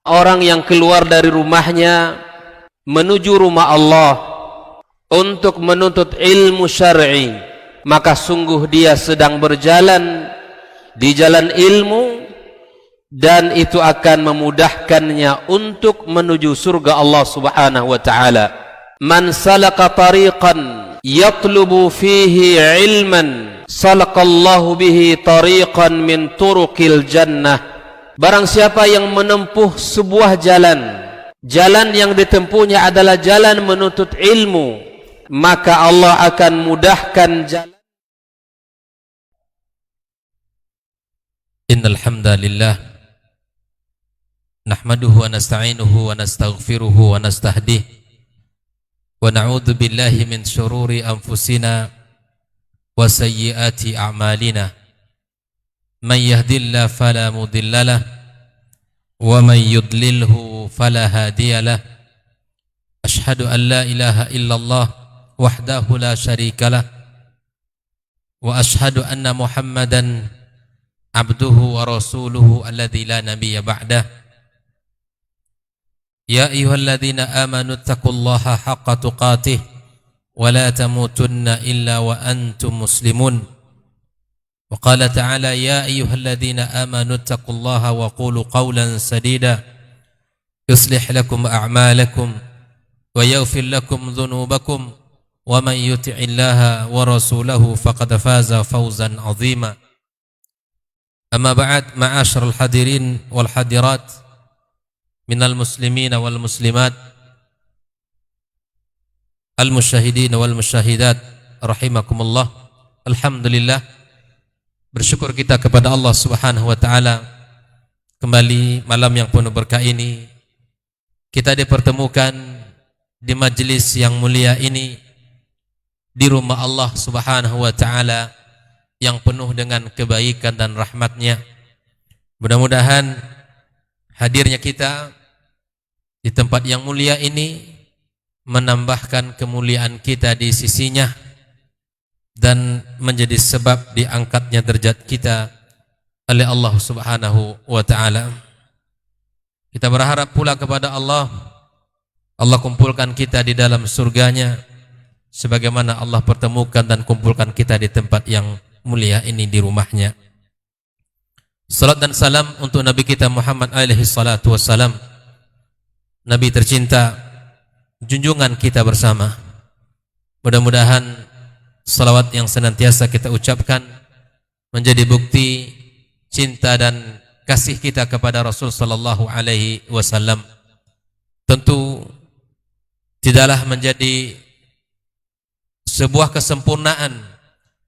orang yang keluar dari rumahnya menuju rumah Allah untuk menuntut ilmu syar'i, maka sungguh dia sedang berjalan di jalan ilmu, dan itu akan memudahkannya untuk menuju surga Allah Subhanahu wa taala. Man salaka tariqan yatlubu fihi ilman salakallahu bihi tariqan min turuqil jannah. Barang siapa yang menempuh sebuah jalan yang ditempuhnya adalah jalan menuntut ilmu, maka Allah akan mudahkan jalan. Innal hamdalillah nahmaduhu wa nasta'inuhu wa nastaghfiruhu wa nastahdihi wa na'udzu billahi min shururi anfusina wa sayyiati a'malina. Man yahdihillahu fala mudilla lahu wa man yudlilhu fala hadiya lahu. Ashhadu an la ilaha illallah wahdahu la syarika lahu wa ashhadu anna Muhammadan abduhu wa rasuluhu alladzi la nabiyya ba'dah. Ya ayyuhalladzina amanu taqullaha haqqa tuqatih wa la tamutunna illa wa antum muslimun. Wa qala ta'ala ya ayyuhalladzina amanu taqullaha wa qulu qawlan sadida yuslih lakum a'malakum wa yaghfir lakum dhunubakum wa man yuti'illaha wa rasulahu faqad faza fawzan 'azima. Amma ba'd, ma'asyiral hadirin wal hadirat minal muslimina wal muslimat, al musyahidin wal musyahidat rahimakumullah. Alhamdulillah, bersyukur kita kepada Allah Subhanahu wa taala, kembali malam yang penuh berkah ini kita dipertemukan di majelis yang mulia ini, di rumah Allah Subhanahu wa taala yang penuh dengan kebaikan dan rahmatnya. Mudah-mudahan hadirnya kita di tempat yang mulia ini menambahkan kemuliaan kita di sisinya dan menjadi sebab diangkatnya derajat kita oleh Allah Subhanahu wa taala. Kita berharap pula kepada Allah kumpulkan kita di dalam surganya sebagaimana Allah pertemukan dan kumpulkan kita di tempat yang mulia ini, di rumahnya. Salat dan salam untuk Nabi kita Muhammad alaihi salatu wassalam, Nabi tercinta, junjungan kita bersama. Mudah-mudahan salawat yang senantiasa kita ucapkan menjadi bukti cinta dan kasih kita kepada Rasul sallallahu alaihi wasallam. Tentu tidaklah menjadi sebuah kesempurnaan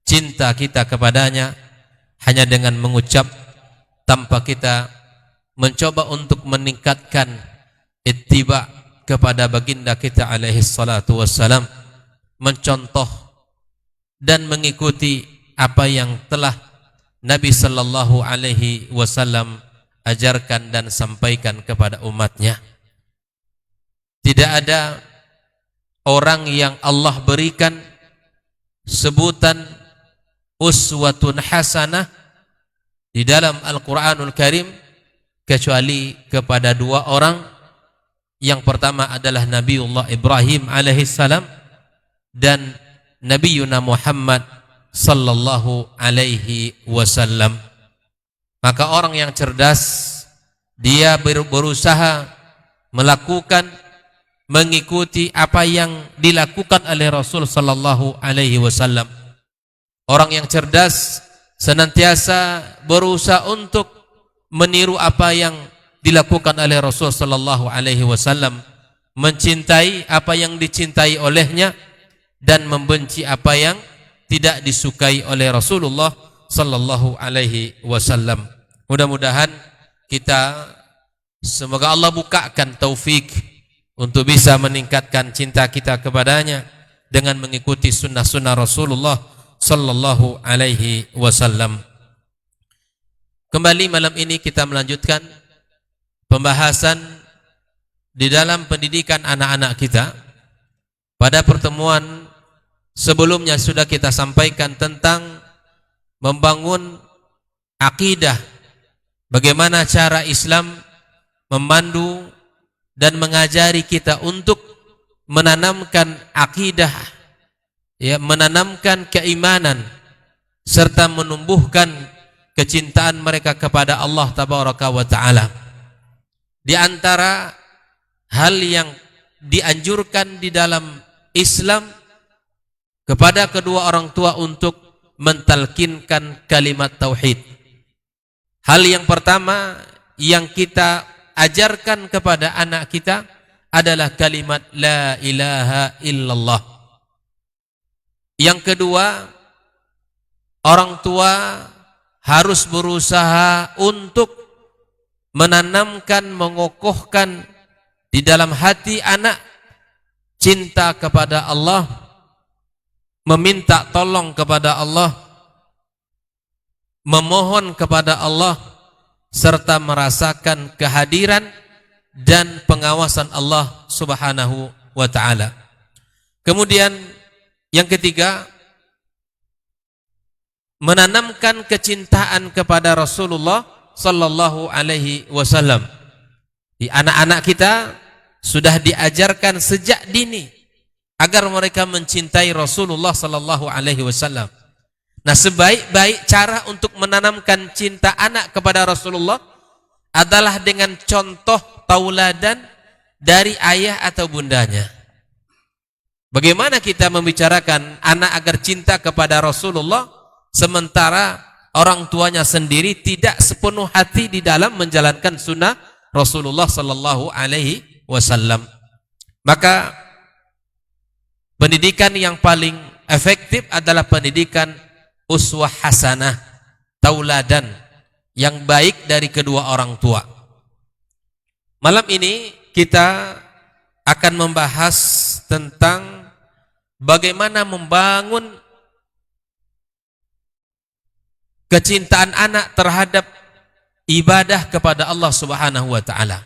cinta kita kepadanya hanya dengan mengucap, tanpa kita mencoba untuk meningkatkan ittiba kepada baginda kita alaihi salatu wassalam, mencontoh dan mengikuti apa yang telah Nabi sallallahu alaihi wasallam ajarkan dan sampaikan kepada umatnya. Tidak ada orang yang Allah berikan sebutan uswatun hasanah di dalam Al-Quranul Karim kecuali kepada dua orang. Yang pertama adalah Nabiullah Ibrahim alaihissalam dan Nabiyuna Muhammad sallallahu alaihi wasallam. Maka orang yang cerdas, dia berusaha melakukan, mengikuti apa yang dilakukan oleh Rasul sallallahu alaihi wasallam. Orang yang cerdas senantiasa berusaha untuk meniru apa yang dilakukan oleh Rasul sallallahu alaihi wasallam, mencintai apa yang dicintai olehnya dan membenci apa yang tidak disukai oleh Rasulullah sallallahu alaihi wasallam. Mudah-mudahan kita, semoga Allah bukakan taufik untuk bisa meningkatkan cinta kita kepadanya dengan mengikuti sunnah-sunnah Rasulullah sallallahu alaihi wasallam. Kembali malam ini kita melanjutkan pembahasan di dalam pendidikan anak-anak kita. Pada pertemuan sebelumnya sudah kita sampaikan tentang membangun akidah, bagaimana cara Islam memandu dan mengajari kita untuk menanamkan akidah, ya, menanamkan keimanan serta menumbuhkan kecintaan mereka kepada Allah Tabaraka wa Ta'ala. Di antara hal yang dianjurkan di dalam Islam kepada kedua orang tua untuk mentalkinkan kalimat tauhid. Hal yang pertama yang kita ajarkan kepada anak kita adalah kalimat la ilaha illallah. Yang kedua, orang tua harus berusaha untuk menanamkan, mengokohkan di dalam hati anak cinta kepada Allah, meminta tolong kepada Allah, memohon kepada Allah, serta merasakan kehadiran dan pengawasan Allah Subhanahu wa Ta'ala. Kemudian yang ketiga, menanamkan kecintaan kepada Rasulullah sallallahu alaihi wasallam. Di anak-anak kita sudah diajarkan sejak dini agar mereka mencintai Rasulullah sallallahu alaihi wasallam. Nah, sebaik-baik cara untuk menanamkan cinta anak kepada Rasulullah adalah dengan contoh tauladan dari ayah atau bundanya. Bagaimana kita membicarakan anak agar cinta kepada Rasulullah sementara orang tuanya sendiri tidak sepenuh hati di dalam menjalankan sunnah Rasulullah sallallahu alaihi wasallam? Maka pendidikan yang paling efektif adalah pendidikan uswah hasanah, tauladan yang baik dari kedua orang tua. Malam ini kita akan membahas tentang bagaimana membangun kecintaan anak terhadap ibadah kepada Allah Subhanahu wa Ta'ala.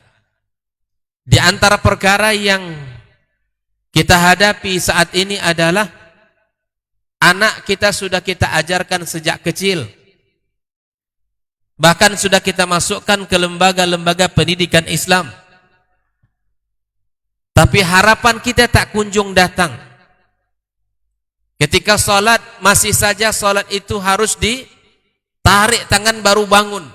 Di antara perkara yang kita hadapi saat ini adalah anak kita sudah kita ajarkan sejak kecil, bahkan sudah kita masukkan ke lembaga-lembaga pendidikan Islam, tapi harapan kita tak kunjung datang. Ketika sholat, masih saja sholat itu harus ditarik tangan baru bangun.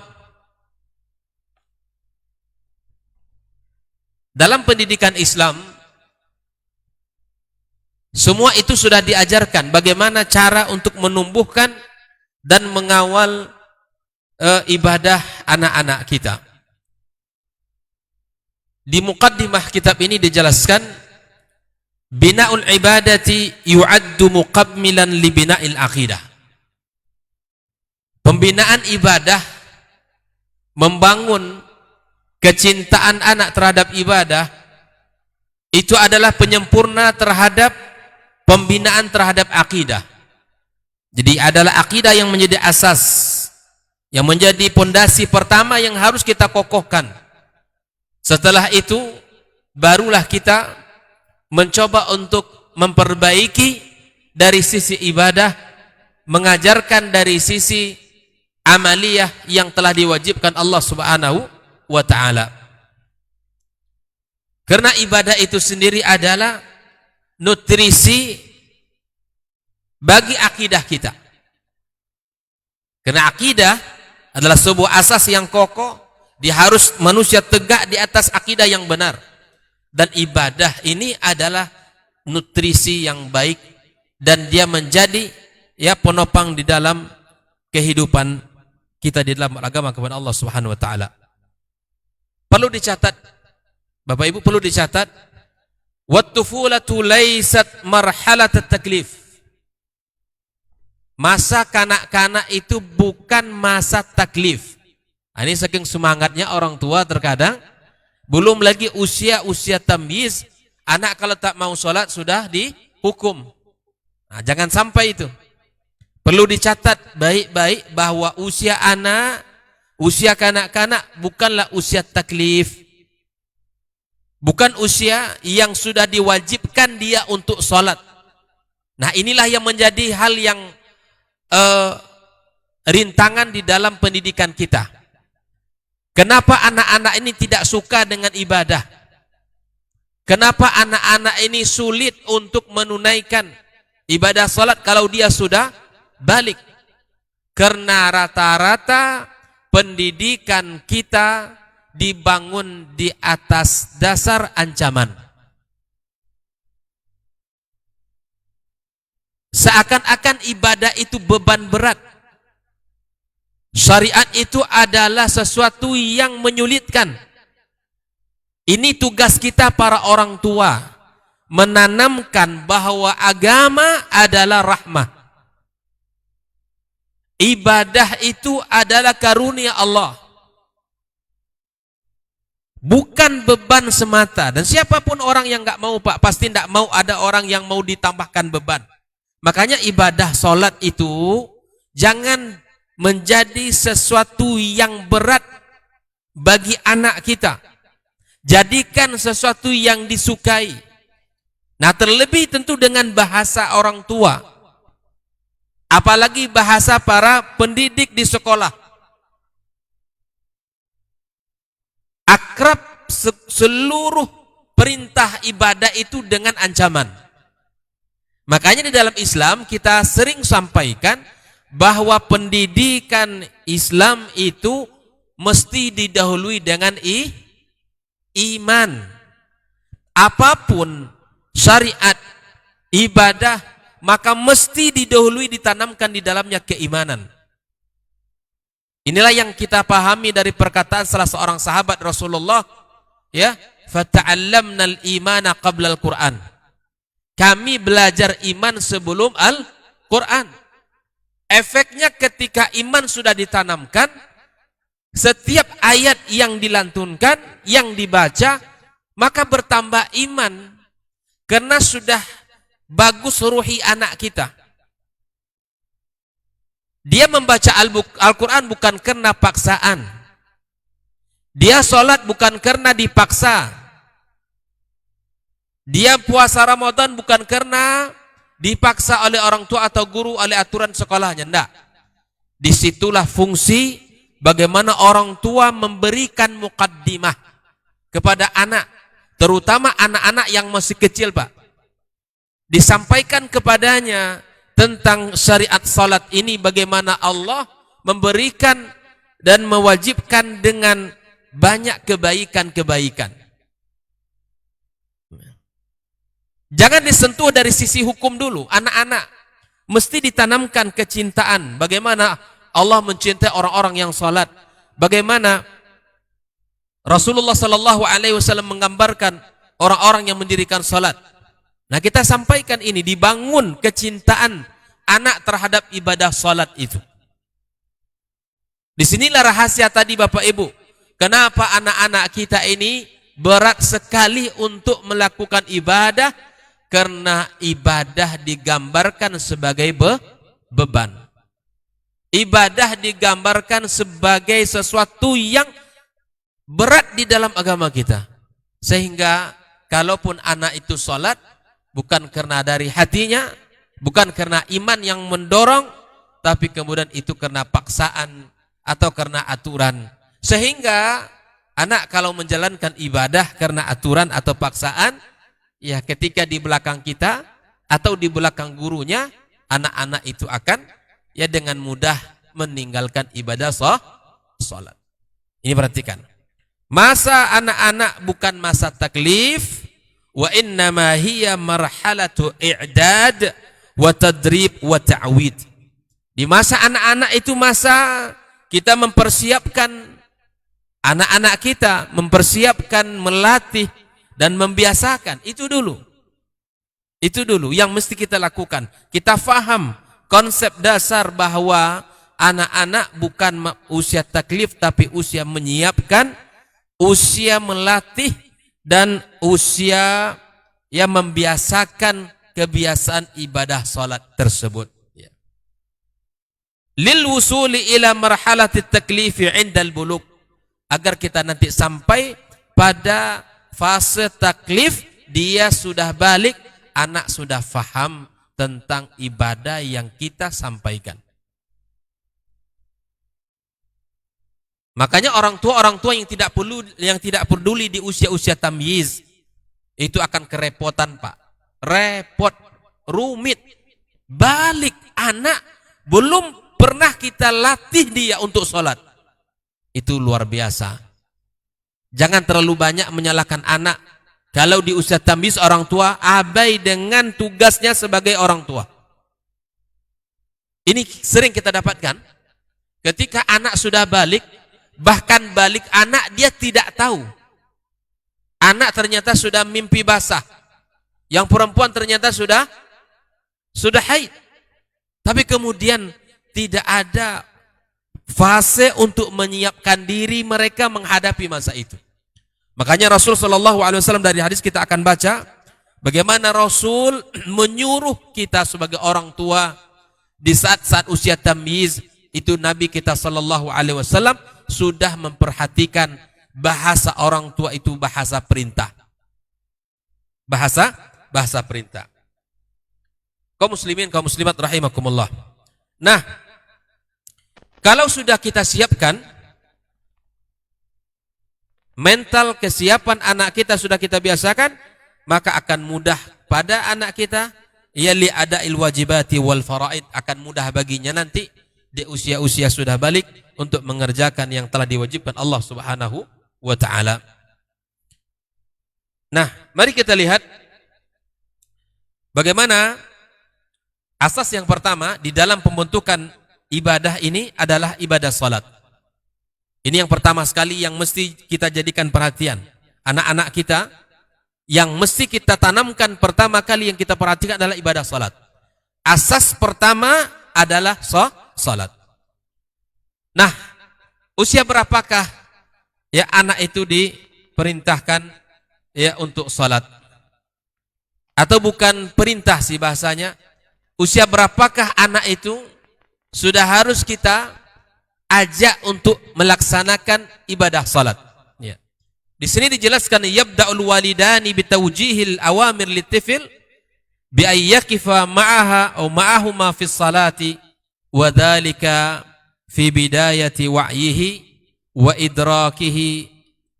Dalam pendidikan Islam, semua itu sudah diajarkan bagaimana cara untuk menumbuhkan dan mengawal ibadah anak-anak kita. Di muqaddimah kitab ini dijelaskan, bina'ul ibadati yu'addu muqabmilan li bina'il aqidah. Pembinaan ibadah, membangun kecintaan anak terhadap ibadah, itu adalah penyempurna terhadap pembinaan terhadap akidah. Jadi adalah akidah yang menjadi asas, yang menjadi pondasi pertama yang harus kita kokohkan. Setelah itu barulah kita mencoba untuk memperbaiki dari sisi ibadah, mengajarkan dari sisi amaliyah yang telah diwajibkan Allah Subhanahu wa Ta'ala. Karena ibadah itu sendiri adalah nutrisi bagi akidah kita. Karena akidah adalah sebuah asas yang kokoh, dia harus manusia tegak di atas akidah yang benar. Dan ibadah ini adalah nutrisi yang baik dan dia menjadi penopang di dalam kehidupan kita di dalam agama kepada Allah Subhanahu wa Ta'ala. Perlu dicatat, Bapak Ibu, perlu dicatat, wat-tufulatu laysat marhalat at-taklif. Masa kanak-kanak itu bukan masa taklif. Ini saking semangatnya orang tua terkadang belum lagi usia tamyiz, anak kalau tak mau sholat sudah dihukum. Nah, jangan sampai itu. Perlu dicatat baik-baik bahwa usia anak, usia kanak-kanak bukanlah usia taklif. Bukan usia yang sudah diwajibkan dia untuk sholat. Nah, inilah yang menjadi hal yang rintangan di dalam pendidikan kita. Kenapa anak-anak ini tidak suka dengan ibadah? Kenapa anak-anak ini sulit untuk menunaikan ibadah salat kalau dia sudah balik? Karena rata-rata pendidikan kita dibangun di atas dasar ancaman. Seakan-akan ibadah itu beban berat. Syariat itu adalah sesuatu yang menyulitkan. Ini tugas kita para orang tua, menanamkan bahwa agama adalah rahmah. Ibadah itu adalah karunia Allah, bukan beban semata. Dan siapapun orang yang nggak mau, Pak, pasti nggak mau ada orang yang mau ditambahkan beban. Makanya ibadah sholat itu jangan menjadi sesuatu yang berat bagi anak kita. Jadikan sesuatu yang disukai. Nah, terlebih tentu dengan bahasa orang tua. Apalagi bahasa para pendidik di sekolah. Akrab seluruh perintah ibadah itu dengan ancaman. Makanya di dalam Islam kita sering sampaikan bahwa pendidikan Islam itu mesti didahului dengan iman. Apapun syariat ibadah, maka mesti didahului ditanamkan di dalamnya keimanan. Inilah yang kita pahami dari perkataan salah seorang sahabat Rasulullah, ya, fata'allamnal imana qabla al-Qur'an. Kami belajar iman sebelum Al-Qur'an. Efeknya ketika iman sudah ditanamkan, setiap ayat yang dilantunkan, yang dibaca, maka bertambah iman. Karena sudah bagus ruhi anak kita. Dia membaca Al-Quran bukan karena paksaan. Dia sholat bukan karena dipaksa. Dia puasa Ramadan bukan karena dipaksa oleh orang tua atau guru, oleh aturan sekolahnya. Tidak. Disitulah fungsi bagaimana orang tua memberikan muqaddimah kepada anak, terutama anak-anak yang masih kecil, Pak. Disampaikan kepadanya tentang syariat salat ini, bagaimana Allah memberikan dan mewajibkan dengan banyak kebaikan-kebaikan. Jangan disentuh dari sisi hukum dulu. Anak-anak mesti ditanamkan kecintaan. Bagaimana Allah mencintai orang-orang yang salat. Bagaimana Rasulullah sallallahu alaihi wasallam menggambarkan orang-orang yang mendirikan salat. Nah, kita sampaikan ini, dibangun kecintaan anak terhadap ibadah salat itu. Disinilah rahasia tadi Bapak Ibu. Kenapa anak-anak kita ini berat sekali untuk melakukan ibadah? Karena ibadah digambarkan sebagai beban. Ibadah digambarkan sebagai sesuatu yang berat di dalam agama kita. Sehingga kalaupun anak itu salat, bukan karena dari hatinya, bukan karena iman yang mendorong, tapi kemudian itu karena paksaan atau karena aturan. Sehingga anak kalau menjalankan ibadah karena aturan atau paksaan, ya ketika di belakang kita atau di belakang gurunya, anak-anak itu akan ya dengan mudah meninggalkan ibadah salat. Ini perhatikan. Masa anak-anak bukan masa taklif, wa innama hiya marhalatu i'dad wa tadrib wa ta'wid. Di masa anak-anak itu masa kita mempersiapkan anak-anak kita, mempersiapkan, melatih dan membiasakan. Itu dulu yang mesti kita lakukan. Kita faham konsep dasar bahwa anak-anak bukan usia taklif, tapi usia menyiapkan, usia melatih, dan usia yang membiasakan kebiasaan ibadah salat tersebut. Lil wusuli ila marhalati taklifi 'inda al-bulugh, agar kita nanti sampai pada fase taklif, dia sudah balik, anak sudah faham tentang ibadah yang kita sampaikan. Makanya orang tua yang tidak peduli di usia-usia tamyiz itu akan kerepotan, Pak. Repot, rumit. Balik anak belum pernah kita latih dia untuk sholat. Itu luar biasa. Jangan terlalu banyak menyalahkan anak. Kalau di usia tamyiz orang tua abai dengan tugasnya sebagai orang tua. Ini sering kita dapatkan. Ketika anak sudah balik, bahkan balik anak dia tidak tahu. Anak ternyata sudah mimpi basah. Yang perempuan ternyata sudah haid. Tapi kemudian tidak ada fase untuk menyiapkan diri mereka menghadapi masa itu. Makanya Rasul SAW dari hadis kita akan baca bagaimana Rasul menyuruh kita sebagai orang tua di saat usia tamyiz itu Nabi kita SAW sudah memperhatikan bahasa orang tua itu bahasa perintah. Bahasa perintah. Kaum muslimin, kaum muslimat rahimakumullah. Nah, kalau sudah kita siapkan mental kesiapan anak kita sudah kita biasakan, maka akan mudah pada anak kita ya li ada'il wajibati wal faraid, akan mudah baginya nanti di usia-usia sudah balik untuk mengerjakan yang telah diwajibkan Allah Subhanahu wa taala. Nah, mari kita lihat bagaimana asas yang pertama di dalam pembentukan ibadah ini adalah ibadah salat. Ini yang pertama sekali yang mesti kita jadikan perhatian. Anak-anak kita yang mesti kita tanamkan pertama kali yang kita perhatikan adalah ibadah salat. Asas pertama adalah salat. Nah, usia berapakah ya anak itu diperintahkan ya untuk salat? Atau bukan perintah sih bahasanya. Usia berapakah anak itu sudah harus kita ajak untuk melaksanakan ibadah salat. Ya. Di sini dijelaskan yabda'ul walidani bitawjihil awamir litifil bi ayyakifa ma'aha aw ma'ahuma fi salati wa dhalika fi bidayati wa'yihi wa idrakihi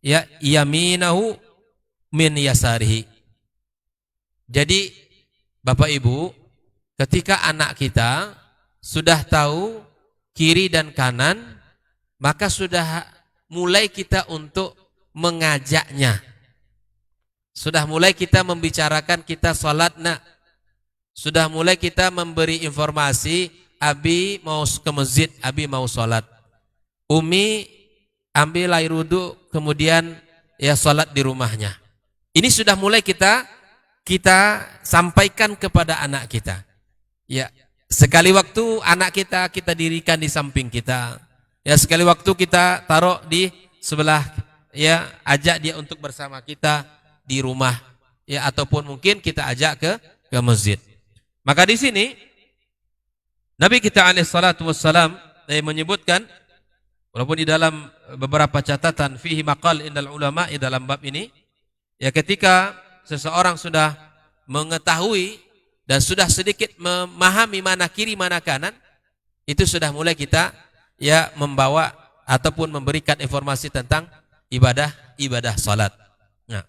ya yaminahu min yasarihi. Jadi Bapak Ibu, ketika anak kita sudah tahu kiri dan kanan, maka sudah mulai kita untuk mengajaknya. Sudah mulai kita membicarakan kita salat nak. Sudah mulai kita memberi informasi, Abi mau ke masjid, Abi mau salat. Umi ambil air wudu, kemudian ya salat di rumahnya. Ini sudah mulai kita sampaikan kepada anak kita. Ya, sekali waktu anak kita dirikan di samping kita. Ya, sekali waktu kita taruh di sebelah, ya, ajak dia untuk bersama kita di rumah, ya, ataupun mungkin kita ajak ke masjid. Maka di sini Nabi kita alaihi salatu wassalam menyebutkan, walaupun di dalam beberapa catatan fihi maqal indal ulama di dalam bab ini, ya, ketika seseorang sudah mengetahui dan sudah sedikit memahami mana kiri mana kanan, itu sudah mulai kita ya membawa ataupun memberikan informasi tentang ibadah salat. Nah,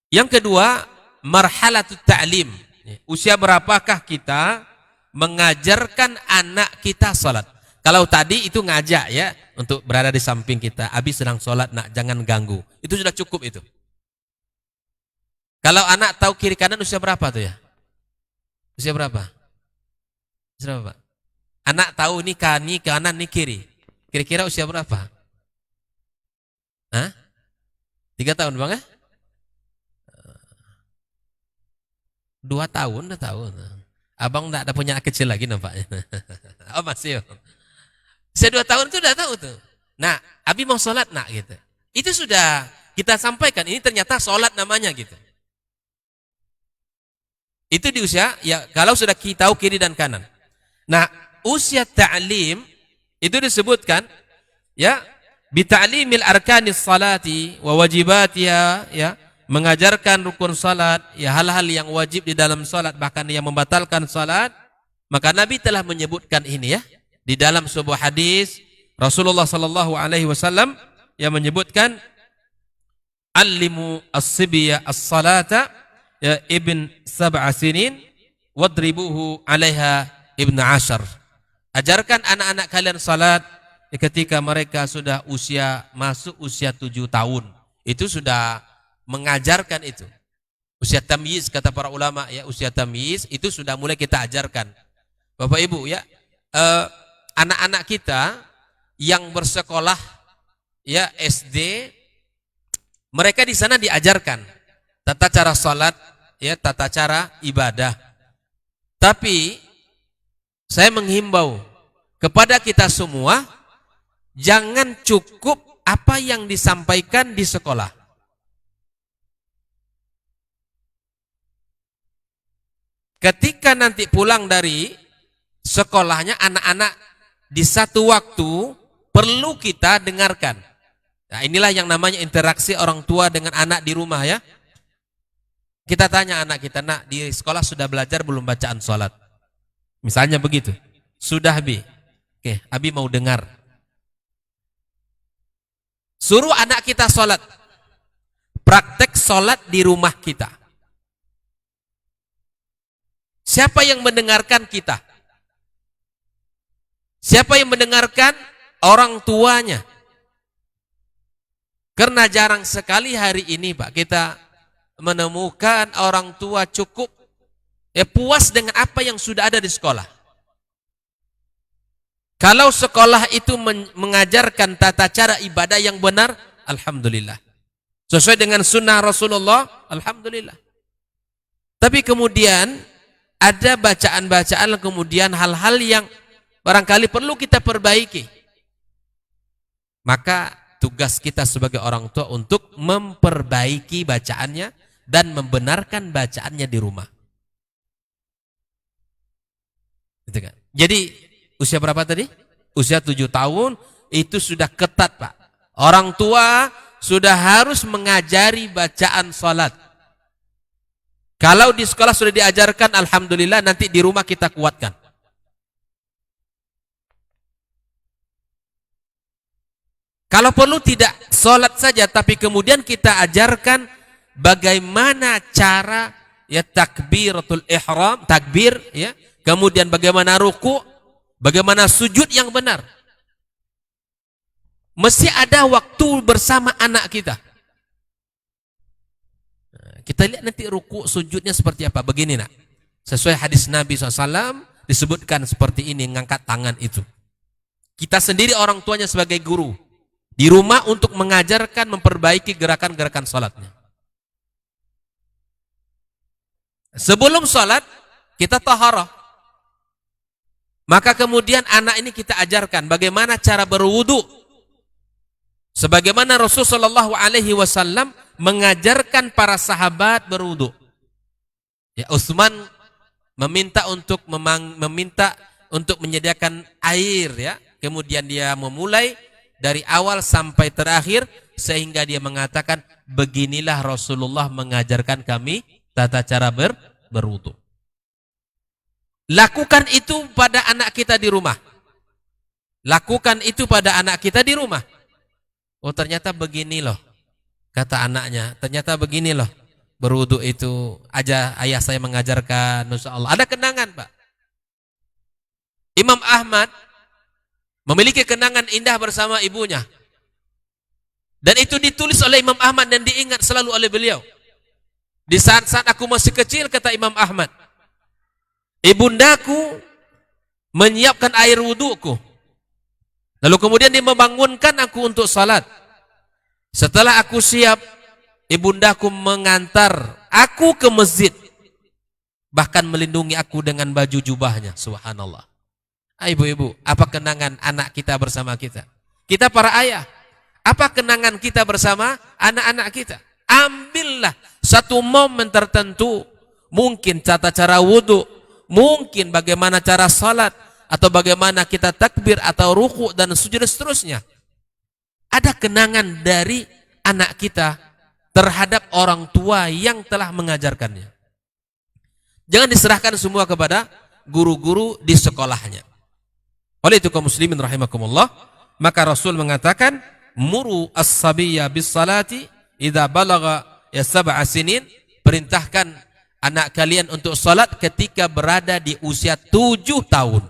yang kedua, marhalatut ta'lim. Usia berapakah kita mengajarkan anak kita salat? Kalau tadi itu ngajak ya untuk berada di samping kita, Abi sedang salat nak, jangan ganggu. Itu sudah cukup itu. Kalau anak tahu kiri kanan usia berapa tuh ya? Usia berapa? Usia berapa? Anak tahu ini kanan, ini kiri. Kira-kira usia berapa? Hah? 3 tahun bang ya? 2 tahun, 2 tahun. Abang enggak ada punya anak kecil lagi nampaknya. Oh masih. Usia 2 tahun itu udah tahu tuh. Nah, Abi mau sholat nak gitu. Itu sudah kita sampaikan. Ini ternyata sholat namanya gitu. Itu di usia, ya kalau sudah kita tahu kiri dan kanan. Nah, usia ta'lim itu disebutkan ya bi ta'limil arkanis salati wa wajibatiha, ya, mengajarkan rukun salat, ya, hal-hal yang wajib di dalam salat bahkan yang membatalkan salat. Maka Nabi telah menyebutkan ini ya di dalam sebuah hadis Rasulullah sallallahu alaihi wasallam yang menyebutkan allimu as-sibya as-salata ya ibn sab'a sinin wadribuhu 'alaiha ibn 10. Ajarkan anak-anak kalian salat ketika mereka sudah masuk usia 7 tahun. Itu sudah mengajarkan itu. Usia tamyiz kata para ulama ya, usia tamyiz itu sudah mulai kita ajarkan. Bapak Ibu ya, anak-anak kita yang bersekolah ya SD, mereka di sana diajarkan tata cara salat ya, tata cara ibadah. Tapi saya menghimbau kepada kita semua, jangan cukup apa yang disampaikan di sekolah. Ketika nanti pulang dari sekolahnya, anak-anak di satu waktu perlu kita dengarkan. Nah, inilah yang namanya interaksi orang tua dengan anak di rumah ya. Kita tanya anak kita, nak, di sekolah sudah belajar belum bacaan sholat? Misalnya begitu. Sudah, Bi. Oke, Abi mau dengar. Suruh anak kita sholat. Praktek sholat di rumah kita. Siapa yang mendengarkan kita? Siapa yang mendengarkan? Orang tuanya. Karena jarang sekali hari ini, Pak, kita menemukan orang tua cukup puas dengan apa yang sudah ada di sekolah. Kalau sekolah itu mengajarkan tata cara ibadah yang benar, alhamdulillah. Sesuai dengan sunnah Rasulullah, alhamdulillah. Tapi kemudian ada bacaan-bacaan, kemudian hal-hal yang barangkali perlu kita perbaiki. Maka tugas kita sebagai orang tua untuk memperbaiki bacaannya dan membenarkan bacaannya di rumah. Gitu kan? Jadi usia berapa tadi? Usia 7 tahun itu sudah ketat, Pak. Orang tua sudah harus mengajari bacaan salat. Kalau di sekolah sudah diajarkan, alhamdulillah, nanti di rumah kita kuatkan. Kalau perlu tidak salat saja, tapi kemudian kita ajarkan bagaimana cara ya takbiratul ihram, takbir ya, kemudian bagaimana ruku, bagaimana sujud yang benar. Mesti ada waktu bersama anak kita. Nah, kita lihat nanti ruku sujudnya seperti apa. Begini nak, sesuai hadis Nabi SAW disebutkan seperti ini, ngangkat tangan itu. Kita sendiri orang tuanya sebagai guru di rumah untuk mengajarkan, memperbaiki gerakan-gerakan salatnya. Sebelum salat kita taharah. Maka kemudian anak ini kita ajarkan bagaimana cara berwudu. Sebagaimana Rasulullah SAW mengajarkan para sahabat berwudu. Ya, Utsman meminta untuk menyediakan air ya. Kemudian dia memulai dari awal sampai terakhir sehingga dia mengatakan, beginilah Rasulullah mengajarkan kami tata cara berwudu. Lakukan itu pada anak kita di rumah. Lakukan itu pada anak kita di rumah. Oh, ternyata begini loh, kata anaknya. Ternyata begini loh, berwudu itu ayah saya mengajarkan. Masya Allah. Ada kenangan, Pak. Imam Ahmad memiliki kenangan indah bersama ibunya. Dan itu ditulis oleh Imam Ahmad dan diingat selalu oleh beliau. Di saat-saat aku masih kecil, kata Imam Ahmad, ibundaku menyiapkan air wuduku. Lalu kemudian dia membangunkan aku untuk salat. Setelah aku siap, ibundaku mengantar aku ke masjid. Bahkan melindungi aku dengan baju jubahnya. Subhanallah. Ibu-ibu, apa kenangan anak kita bersama kita? Kita para ayah, apa kenangan kita bersama anak-anak kita? Ambillah satu momen tertentu, mungkin tata cara wudu, mungkin bagaimana cara salat, atau bagaimana kita takbir atau ruku dan sujud dan seterusnya. Ada kenangan dari anak kita terhadap orang tua yang telah mengajarkannya. Jangan diserahkan semua kepada guru-guru di sekolahnya. Oleh itu kaum muslimin rahimakumullah, Maka Rasul mengatakan, muru as-sabiyya bis-salati idza balagha ya 7 sinin, perintahkan anak kalian untuk salat ketika berada di usia 7 tahun.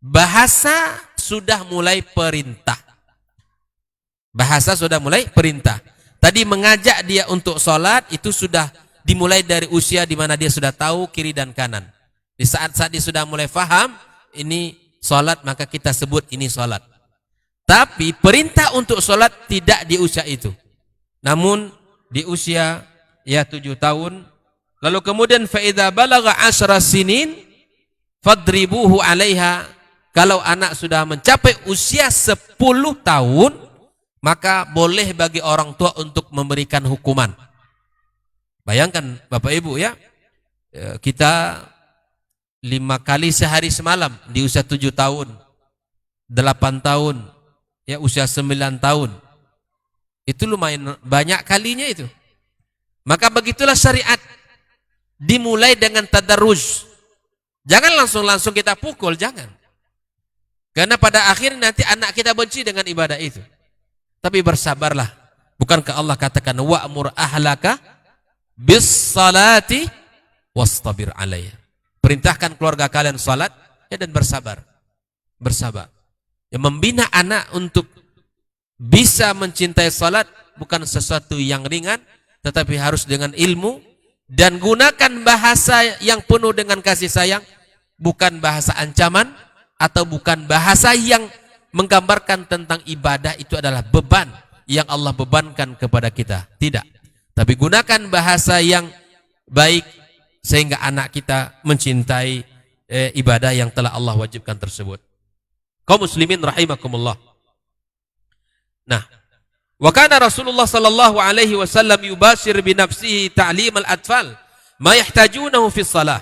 Bahasa sudah mulai perintah. Bahasa sudah mulai perintah. Tadi mengajak dia untuk salat itu sudah dimulai dari usia di mana dia sudah tahu kiri dan kanan. Di saat-saat dia sudah mulai faham ini salat, maka kita sebut ini salat. Tapi perintah untuk salat tidak di usia itu. Namun di usia ya 7 tahun. Lalu kemudian fa idza balagha 10 sinin fadribuhu 'alaiha. Kalau anak sudah mencapai usia 10 tahun, maka boleh bagi orang tua untuk memberikan hukuman. Bayangkan Bapak Ibu ya, kita 5 kali sehari semalam di usia 7 tahun, 8 tahun, ya usia 9 tahun. Itu lumayan banyak kalinya itu. Maka begitulah syariat. Dimulai dengan tadarruj. Jangan langsung kita pukul, jangan. Karena pada akhirnya nanti anak kita benci dengan ibadah itu. Tapi bersabarlah. Bukankah Allah katakan wa'mur ahlaka bis salati wastabir 'alaiha. Perintahkan keluarga kalian salat ya, dan bersabar. Bersabar. Ya, membina anak untuk bisa mencintai salat bukan sesuatu yang ringan, tetapi harus dengan ilmu dan gunakan bahasa yang penuh dengan kasih sayang, bukan bahasa ancaman atau bukan bahasa yang menggambarkan tentang ibadah itu adalah beban yang Allah bebankan kepada kita. Tidak. Tapi gunakan bahasa yang baik sehingga anak kita mencintai ibadah yang telah Allah wajibkan tersebut. Kaum muslimin rahimakumullah. Nah, wa kana Rasulullah sallallahu alaihi wasallam yubashir bi nafsihi ta'lim al-atfal ma yahtajunahu fi shalah.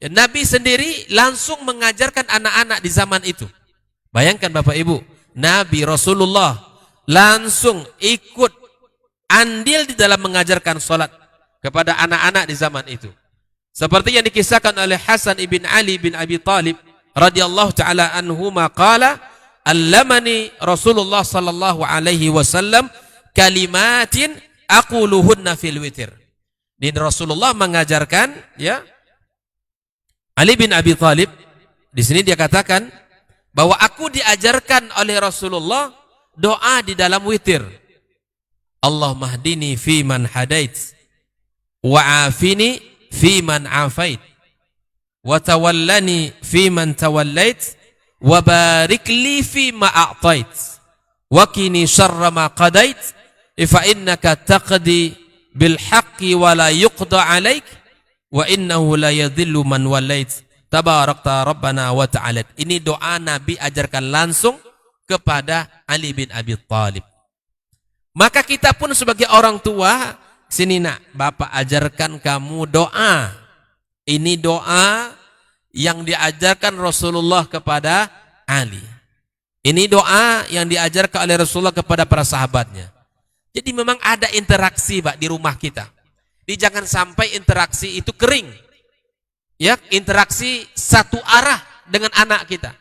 Ya, Nabi sendiri langsung mengajarkan anak-anak di zaman itu. Bayangkan Bapak Ibu, Nabi Rasulullah langsung ikut andil di dalam mengajarkan salat kepada anak-anak di zaman itu. Seperti yang dikisahkan oleh Hasan ibn Ali bin Abi Talib radhiyallahu taala anhuma qala allamani Rasulullah sallallahu alaihi wasallam kalimatin aquluhunna fil witir. Dan Rasulullah mengajarkan ya Ali bin Abi Talib, di sini dia katakan bahwa aku diajarkan oleh Rasulullah doa di dalam witir. Allahumma hdini fi man hadait wa afini fi man afait wa tawallani fi man tawallait wa barik li fi ma a'tait wa qini syarra ma qadait fa innaka taqdi bil haqqi wa la yuqda alaik wa innahu la yadhillu man walait tabarakta rabbana wa ta'ala. Ini doa Nabi ajarkan langsung kepada Ali bin Abi Talib. Maka kita pun sebagai orang tua, sini nak, Bapak ajarkan kamu doa. Ini doa yang diajarkan Rasulullah kepada Ali. Ini doa yang diajarkan oleh Rasulullah kepada para sahabatnya. Jadi memang ada interaksi Pak di rumah kita. Jadi jangan sampai interaksi itu kering. Ya, interaksi satu arah dengan anak kita.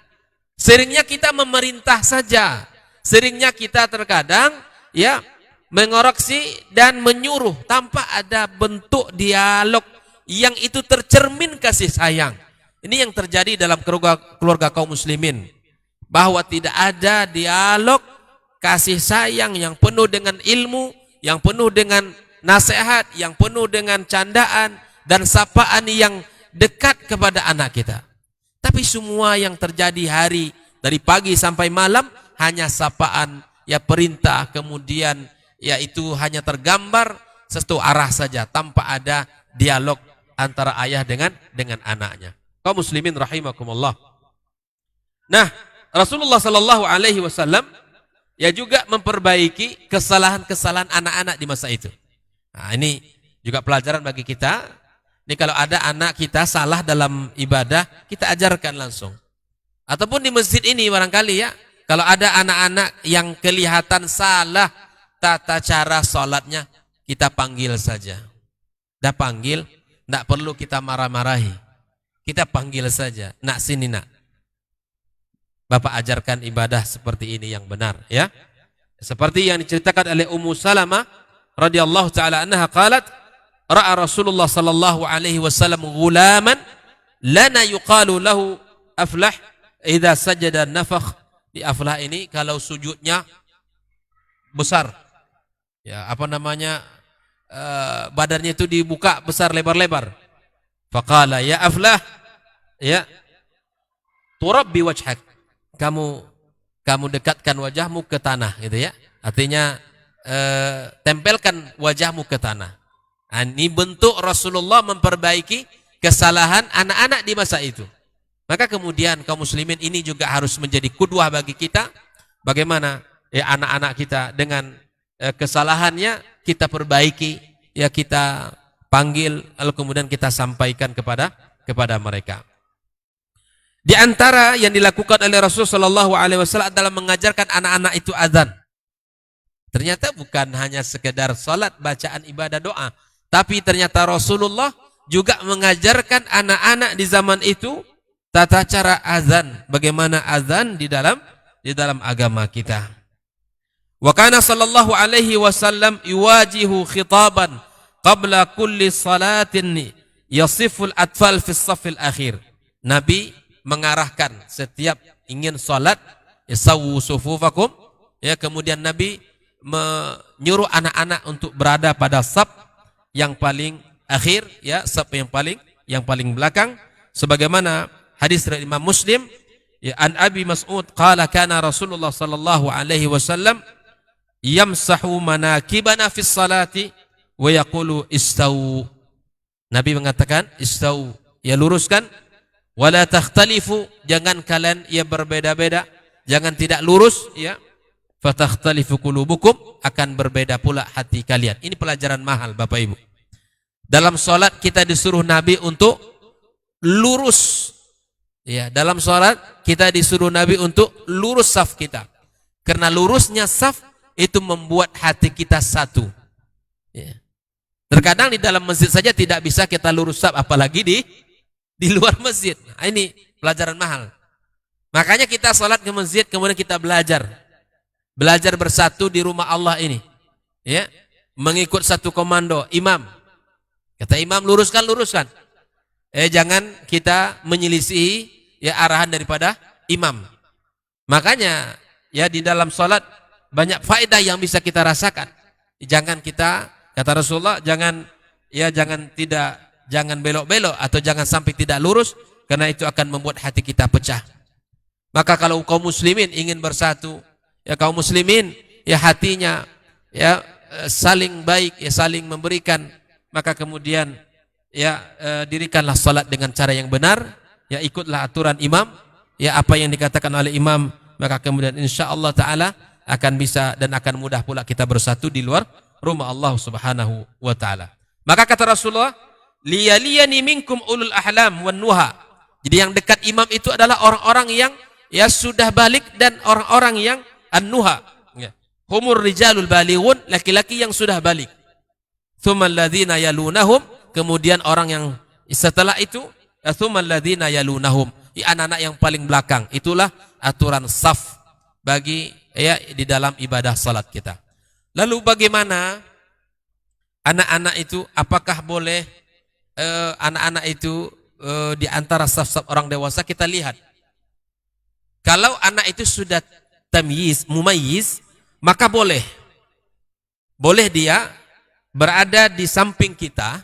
Seringnya kita memerintah saja. Seringnya kita terkadang ya mengoreksi dan menyuruh tanpa ada bentuk dialog yang itu tercermin kasih sayang. Ini yang terjadi dalam keluarga kaum muslimin. Bahwa tidak ada dialog kasih sayang yang penuh dengan ilmu, yang penuh dengan nasihat, yang penuh dengan candaan dan sapaan yang dekat kepada anak kita. Tapi semua yang terjadi hari dari pagi sampai malam hanya sapaan, ya perintah, kemudian ya itu hanya tergambar satu arah saja tanpa ada dialog antara ayah dengan anaknya. Kaum muslimin rahimakumullah. Nah, Rasulullah sallallahu alaihi wasallam ya juga memperbaiki kesalahan-kesalahan anak-anak di masa itu. Nah, ini juga pelajaran bagi kita. Ini kalau ada anak kita salah dalam ibadah, kita ajarkan langsung. Ataupun di masjid ini barangkali ya, kalau ada anak-anak yang kelihatan salah tata cara sholatnya, kita panggil saja. Dah panggil, tidak perlu kita marah-marahi. Kita panggil saja, nak sini nak. Bapak ajarkan ibadah seperti ini yang benar, ya. Seperti yang diceritakan oleh Ummu Salamah radhiyallahu taala anha qalat ra'a Rasulullah sallallahu alaihi wasallam ghulaman lana yuqalu lahu Aflah idza sajada nafakh. Di Aflah ini kalau sujudnya besar, ya apa namanya, badannya itu dibuka besar lebar-lebar. Faqala ya Aflah, ya turabbi wajhak, kamu dekatkan wajahmu ke tanah, gitu ya. Artinya tempelkan wajahmu ke tanah. Ini bentuk Rasulullah memperbaiki kesalahan anak-anak di masa itu. Maka kemudian kaum muslimin ini juga harus menjadi qudwah bagi kita. Bagaimana ya anak-anak kita dengan kesalahannya kita perbaiki, ya kita panggil, lalu kemudian kita sampaikan kepada mereka. Di antara yang dilakukan oleh Rasulullah SAW adalah mengajarkan anak-anak itu azan. Ternyata bukan hanya sekedar salat, bacaan ibadah doa, tapi ternyata Rasulullah juga mengajarkan anak-anak di zaman itu tata cara azan, bagaimana azan di dalam agama kita. Wa kana sallallahu alaihi wasallam yuwajihu khitaban qabla kulli salatin yasiful atfal fi as-saffil akhir. Nabi mengarahkan setiap ingin salat, yasawu sufufakum, ya, kemudian Nabi menyuruh anak-anak untuk berada pada saf yang paling akhir, ya, saf yang paling belakang, sebagaimana hadis dari Imam Muslim, ya, an Abi Mas'ud qala kana Rasulullah sallallahu alaihi wasallam yamsahu manakibana fi salati wa yaqulu istawu. Nabi mengatakan istawu, ya luruskan, wala takhtalifu, jangan kalian ya berbeda-beda, jangan tidak lurus, ya, fatakhtalifu qulubukum, akan berbeda pula hati kalian. Ini pelajaran mahal Bapak Ibu. Dalam salat kita disuruh Nabi untuk lurus. Ya, dalam salat kita disuruh Nabi untuk lurus saf kita. Karena lurusnya saf itu membuat hati kita satu. Ya. Terkadang di dalam masjid saja tidak bisa kita lurus saf, apalagi di luar masjid. Nah, ini pelajaran mahal. Makanya kita salat ke masjid, kemudian kita belajar bersatu di rumah Allah ini, ya, mengikut satu komando imam. Kata imam luruskan, jangan kita menyelisihi, ya, arahan daripada imam. Makanya ya di dalam salat banyak faedah yang bisa kita rasakan. Jangan kita, kata Rasulullah, jangan belok-belok atau jangan sampai tidak lurus, karena itu akan membuat hati kita pecah. Maka kalau kaum muslimin ingin bersatu, ya kaum muslimin ya hatinya ya saling baik, ya saling memberikan, maka kemudian ya dirikanlah salat dengan cara yang benar, ya ikutlah aturan imam, ya apa yang dikatakan oleh imam, maka kemudian insyaallah taala akan bisa dan akan mudah pula kita bersatu di luar rumah Allah Subhanahu wa taala. Maka kata Rasulullah, liyaliyani minkum ulul ahlam wan nuha. Jadi yang dekat imam itu adalah orang-orang yang ya sudah balik dan orang-orang yang an-nuha. Ya. Humur rijalul balighun, laki-laki yang sudah balik. Tsummal ladzina yalunahum, kemudian orang yang setelah itu, tsummal ladzina yalunahum, anak-anak yang paling belakang. Itulah aturan saf bagi ya di dalam ibadah salat kita. Lalu bagaimana anak-anak itu, apakah boleh anak-anak itu di antara saf-saf orang dewasa? Kita lihat. Kalau anak itu sudah tamyiz, mumayyiz, maka boleh dia berada di samping kita,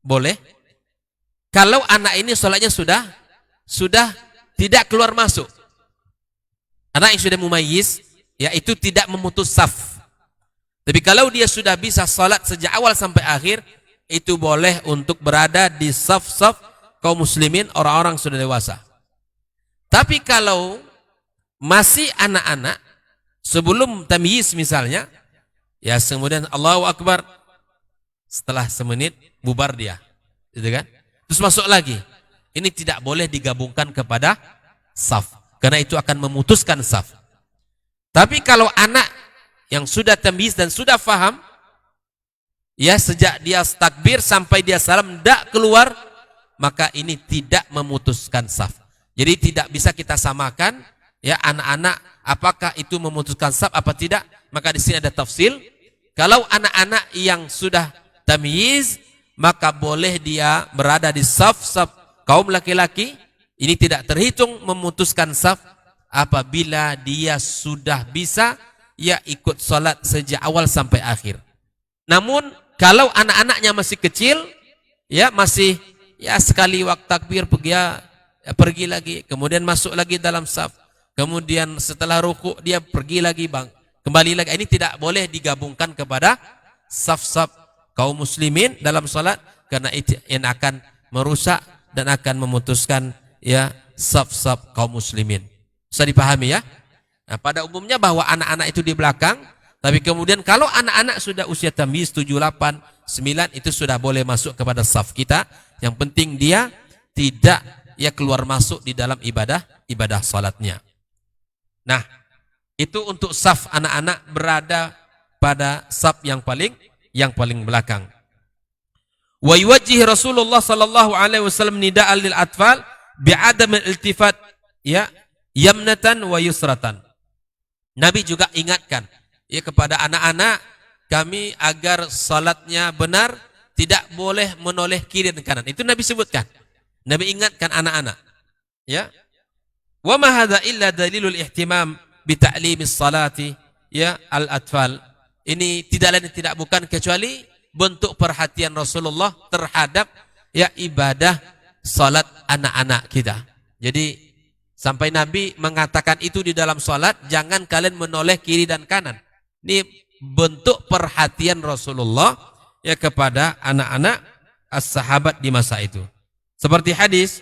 boleh. Kalau anak ini sholatnya sudah tidak keluar masuk, anak yang sudah mumayyiz, ya itu tidak memutus saf. Tapi kalau dia sudah bisa sholat sejak awal sampai akhir, itu boleh untuk berada di saf-saf kaum muslimin, orang-orang sudah dewasa. Tapi kalau masih anak-anak, sebelum tamyiz misalnya, ya kemudian Allahu Akbar, setelah semenit bubar dia, gitu kan? Terus masuk lagi. Ini tidak boleh digabungkan kepada saf, karena itu akan memutuskan saf. Tapi kalau anak yang sudah tamyiz dan sudah faham, ya sejak dia takbir sampai dia salam tidak keluar, maka ini tidak memutuskan saf. Jadi tidak bisa kita samakan ya anak-anak, apakah itu memutuskan saf apa tidak? Maka di sini ada tafsil. Kalau anak-anak yang sudah tamyiz, maka boleh dia berada di saf-saf kaum laki-laki. Ini tidak terhitung memutuskan saf apabila dia sudah bisa ya ikut salat sejak awal sampai akhir. Namun kalau anak-anaknya masih kecil, ya masih ya sekali waktu takbir pergi lagi, kemudian masuk lagi dalam saf, kemudian setelah rukuk dia pergi lagi kembali lagi. Ini tidak boleh digabungkan kepada saf-saf kaum muslimin dalam salat, karena itu yang akan merusak dan akan memutuskan ya saf-saf kaum muslimin. Bisa dipahami ya? Nah, pada umumnya bahwa anak-anak itu di belakang, tapi kemudian kalau anak-anak sudah usia tamyiz 7, 8, 9 itu sudah boleh masuk kepada saf kita. Yang penting dia tidak ya keluar masuk di dalam ibadah salatnya. Nah, itu untuk saf anak-anak berada pada saf yang paling belakang. Wa yuwajjih Rasulullah sallallahu alaihi wasallam nida'an lil atfal bi'adam al-iltifat ya yamnatan wa yusratan. Nabi juga ingatkan ya kepada anak-anak kami agar salatnya benar, tidak boleh menoleh kiri dan kanan. Itu Nabi sebutkan. Nabi ingatkan anak-anak. Ya. Wa ma hadza illa dalilul ihtimam bi ta'limis salati ya al-atfal. Ini tidak lain tidak bukan kecuali bentuk perhatian Rasulullah terhadap ya ibadah salat anak-anak kita. Jadi sampai Nabi mengatakan itu di dalam salat, jangan kalian menoleh kiri dan kanan. Ini bentuk perhatian Rasulullah ya kepada anak-anak as-sahabat di masa itu. Seperti hadis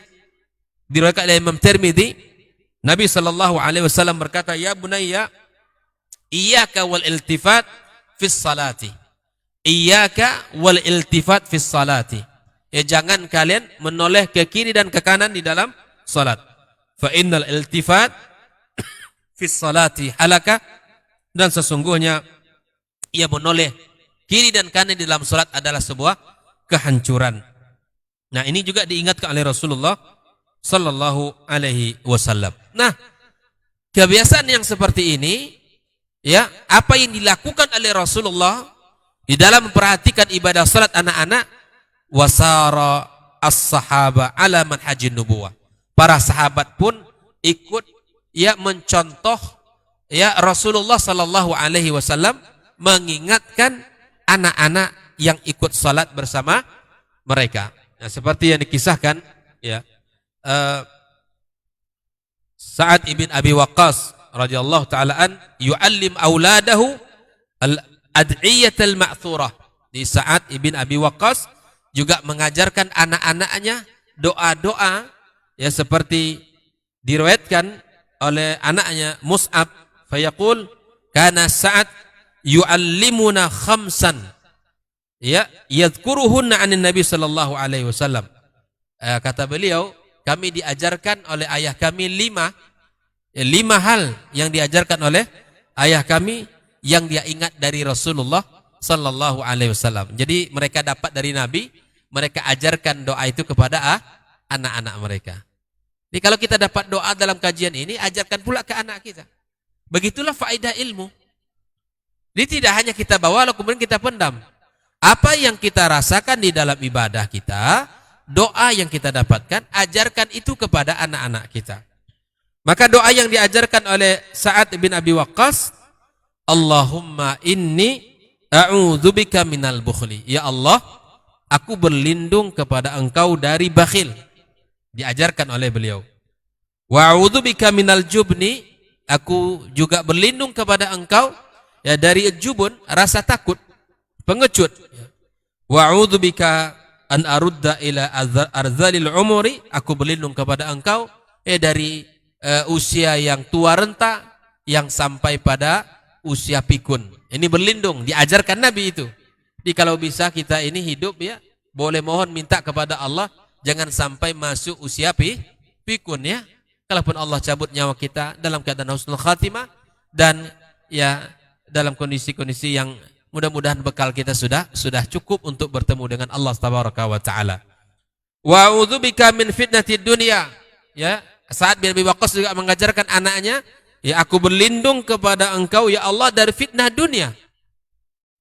diriwayatkan oleh Imam Tirmidzi, Nabi sallallahu alaihi wasallam berkata, "Ya bunayya, iyyaka wal iltifat fis salati." Iyyaka wal iltifat fis salati. Ya jangan kalian menoleh ke kiri dan ke kanan di dalam salat. Fa innal iltifat fis salati halaka, dan sesungguhnya ia menoleh kiri dan kanan di dalam salat adalah sebuah kehancuran. Nah, ini juga diingatkan oleh Rasulullah sallallahu alaihi wasallam. Nah, kebiasaan yang seperti ini ya, apa yang dilakukan oleh Rasulullah di dalam memperhatikan ibadah salat anak-anak, wasara as-sahaba ala manhajin nubuwah. Para sahabat pun ikut ya mencontoh ya Rasulullah sallallahu alaihi wasallam mengingatkan anak-anak yang ikut salat bersama mereka. Nah, seperti yang dikisahkan ya Sa'ad ibn Abi Waqqas radhiyallahu taala an yu'allim auladahu al-ad'iyat al-ma'thurah. Di Sa'ad ibn Abi Waqqas juga mengajarkan anak-anaknya doa-doa ya seperti diriwayatkan oleh anaknya Mus'ab, fayaqul kana Sa'ad yu'allimuna khamsan ya yadhkuruhunna 'anin Nabi sallallahu alaihi wasallam. Kata beliau, kami diajarkan oleh ayah kami lima hal yang diajarkan oleh ayah kami yang dia ingat dari Rasulullah sallallahu alaihi wasallam. Jadi mereka dapat dari Nabi, mereka ajarkan doa itu kepada anak-anak mereka. Jadi kalau kita dapat doa dalam kajian ini, ajarkan pula ke anak kita. Begitulah faedah ilmu. Jadi tidak hanya kita bawa lalu kemudian kita pendam. Apa yang kita rasakan di dalam ibadah kita, doa yang kita dapatkan, ajarkan itu kepada anak-anak kita. Maka doa yang diajarkan oleh Sa'ad bin Abi Waqqas, Allahumma inni a'udzubika minal bukhli. Ya Allah, aku berlindung kepada Engkau dari bakhil. Diajarkan oleh beliau. Wa a'udzubika minal jubni, aku juga berlindung kepada Engkau ya dari jubun, rasa takut, pengecut. Wa a'udzubika an arudda ila arzalil umuri, aku berlindung kepada Engkau dari usia yang tua renta yang sampai pada usia pikun. Ini berlindung, diajarkan Nabi itu. Jadi kalau bisa kita ini hidup ya, boleh mohon minta kepada Allah jangan sampai masuk usia pikun ya. Kalaupun Allah cabut nyawa kita dalam keadaan husnul khatimah dan ya dalam kondisi-kondisi yang mudah-mudahan bekal kita sudah cukup untuk bertemu dengan Allah tabaraka wa taala. Wa a'udzubika min fitnatid dunya, ya, Sa'ad bin Abi Waqqas juga mengajarkan anaknya, ya aku berlindung kepada engkau ya Allah dari fitnah dunia.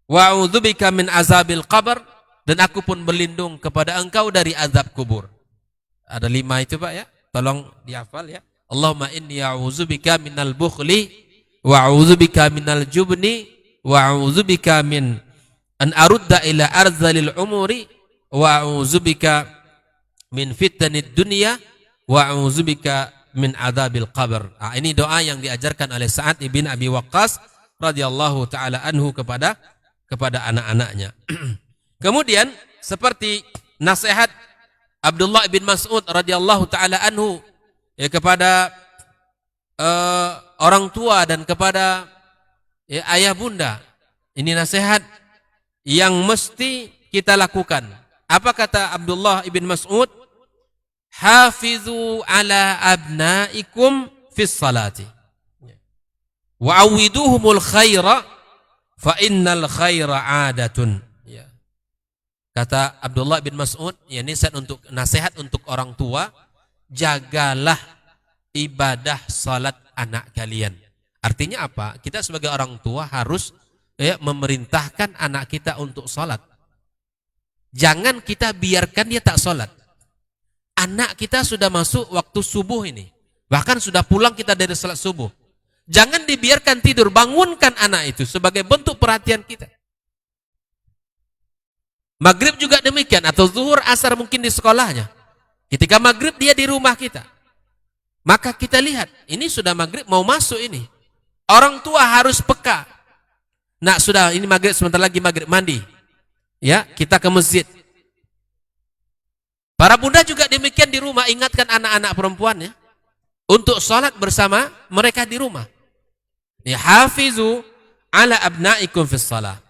Wa a'udzubika min azabil qabr, dan aku pun berlindung kepada engkau dari azab kubur. Ada 5 itu Pak ya. Tolong dihafal ya. Allahumma inni a'udzubika minal bukhli wa a'udzubika minal jubni wa a'udzubika min an arudda ila arzalil umuri wa a'udzubika min fitnatid dunya wa a'udzubika min adzabil qabr. Ini doa yang diajarkan oleh Sa'ad bin Abi Waqqas radhiyallahu taala anhu kepada anak-anaknya. Kemudian seperti nasihat Abdullah bin Mas'ud radhiyallahu taala anhu ya kepada orang tua dan kepada ya, ayah bunda. Ini nasihat yang mesti kita lakukan. Apa kata Abdullah bin Mas'ud? Hafizu ala abnaikum fis salati wa awiduhumul khaira fa innal khaira adatun. Kata Abdullah bin Mas'ud, ya nasihat untuk orang tua, jagalah ibadah salat anak kalian. Artinya apa? Kita sebagai orang tua harus ya, memerintahkan anak kita untuk salat. Jangan kita biarkan dia tak salat. Anak kita sudah masuk waktu subuh ini. Bahkan sudah pulang kita dari salat subuh. Jangan dibiarkan tidur, bangunkan anak itu sebagai bentuk perhatian kita. Maghrib juga demikian, atau zuhur, asar mungkin di sekolahnya. Ketika maghrib dia di rumah kita. Maka kita lihat, ini sudah maghrib mau masuk ini. Orang tua harus peka. Nah sudah ini maghrib, sebentar lagi maghrib, mandi. Ya, kita ke masjid. Para bunda juga demikian di rumah, ingatkan anak-anak perempuannya untuk sholat bersama mereka di rumah. Ya, hafizu ala abnaikum fis shalah.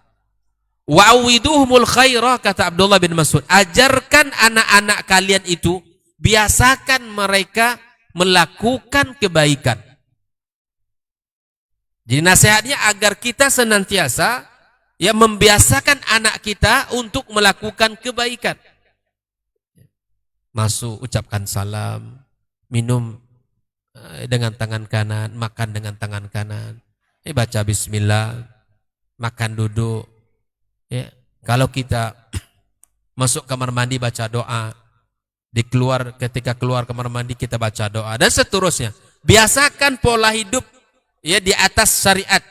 Wa awiduhumul khaira, kata Abdullah bin Mas'ud. Ajarkan anak-anak kalian itu, biasakan mereka melakukan kebaikan. Jadi nasihatnya agar kita senantiasa ya membiasakan anak kita untuk melakukan kebaikan. Masuk, ucapkan salam, minum dengan tangan kanan, makan dengan tangan kanan. Baca bismillah, makan duduk. Ya, kalau kita masuk kamar mandi baca doa, ketika keluar kamar mandi kita baca doa dan seterusnya. Biasakan pola hidup ya di atas syariat.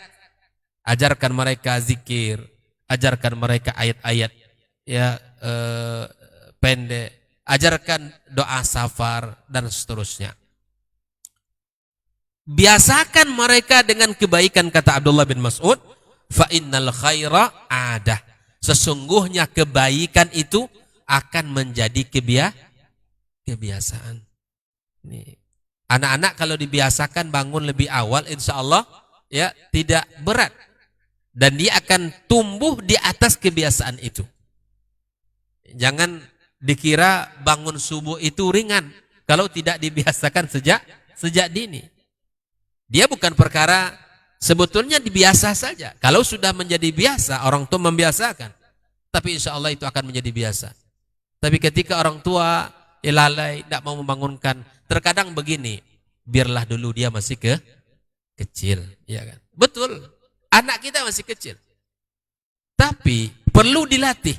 Ajarkan mereka zikir, ajarkan mereka ayat-ayat ya pendek, ajarkan doa safar dan seterusnya. Biasakan mereka dengan kebaikan, kata Abdullah bin Mas'ud. Fa innal khaira adah. Sesungguhnya kebaikan itu akan menjadi kebiasaan. Anak-anak kalau dibiasakan bangun lebih awal, insya Allah ya tidak berat dan dia akan tumbuh di atas kebiasaan itu. Jangan dikira bangun subuh itu ringan kalau tidak dibiasakan sejak dini. Dia bukan perkara sebetulnya dibiasa saja. Kalau sudah menjadi biasa, orang tua membiasakan. Tapi insya Allah itu akan menjadi biasa. Tapi ketika orang tua lalai, tidak mau membangunkan, terkadang begini, biarlah dulu dia masih kecil. Ya kan? Betul, anak kita masih kecil. Tapi perlu dilatih.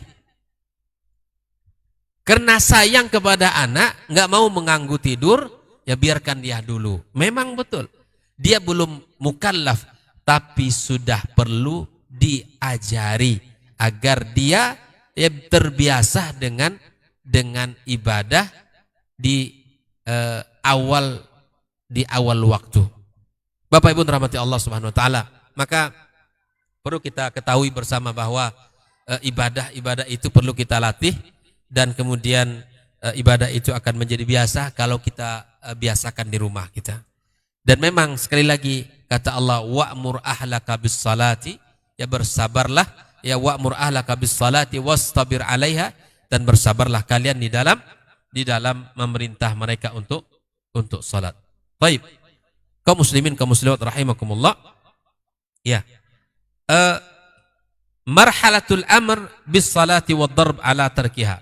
Karena sayang kepada anak, nggak mau mengganggu tidur, ya biarkan dia dulu. Memang betul, dia belum mukallaf, tapi sudah perlu diajari agar dia ya, terbiasa dengan ibadah di awal waktu. Bapak Ibu rahmati Allah Subhanahu wa taala, maka perlu kita ketahui bersama bahwa ibadah itu perlu kita latih dan kemudian ibadah itu akan menjadi biasa kalau kita biasakan di rumah kita. Dan memang sekali lagi kata Allah, wa'mur ahlaka bis salati, ya bersabarlah, ya wa'mur ahlaka bis salati wastabir 'alaiha, dan bersabarlah kalian di dalam memerintah mereka untuk salat. Baik. Kaum muslimin, kaum muslimat rahimakumullah. Ya. Marhalatul amr bis salati wad darb ala tarkiha.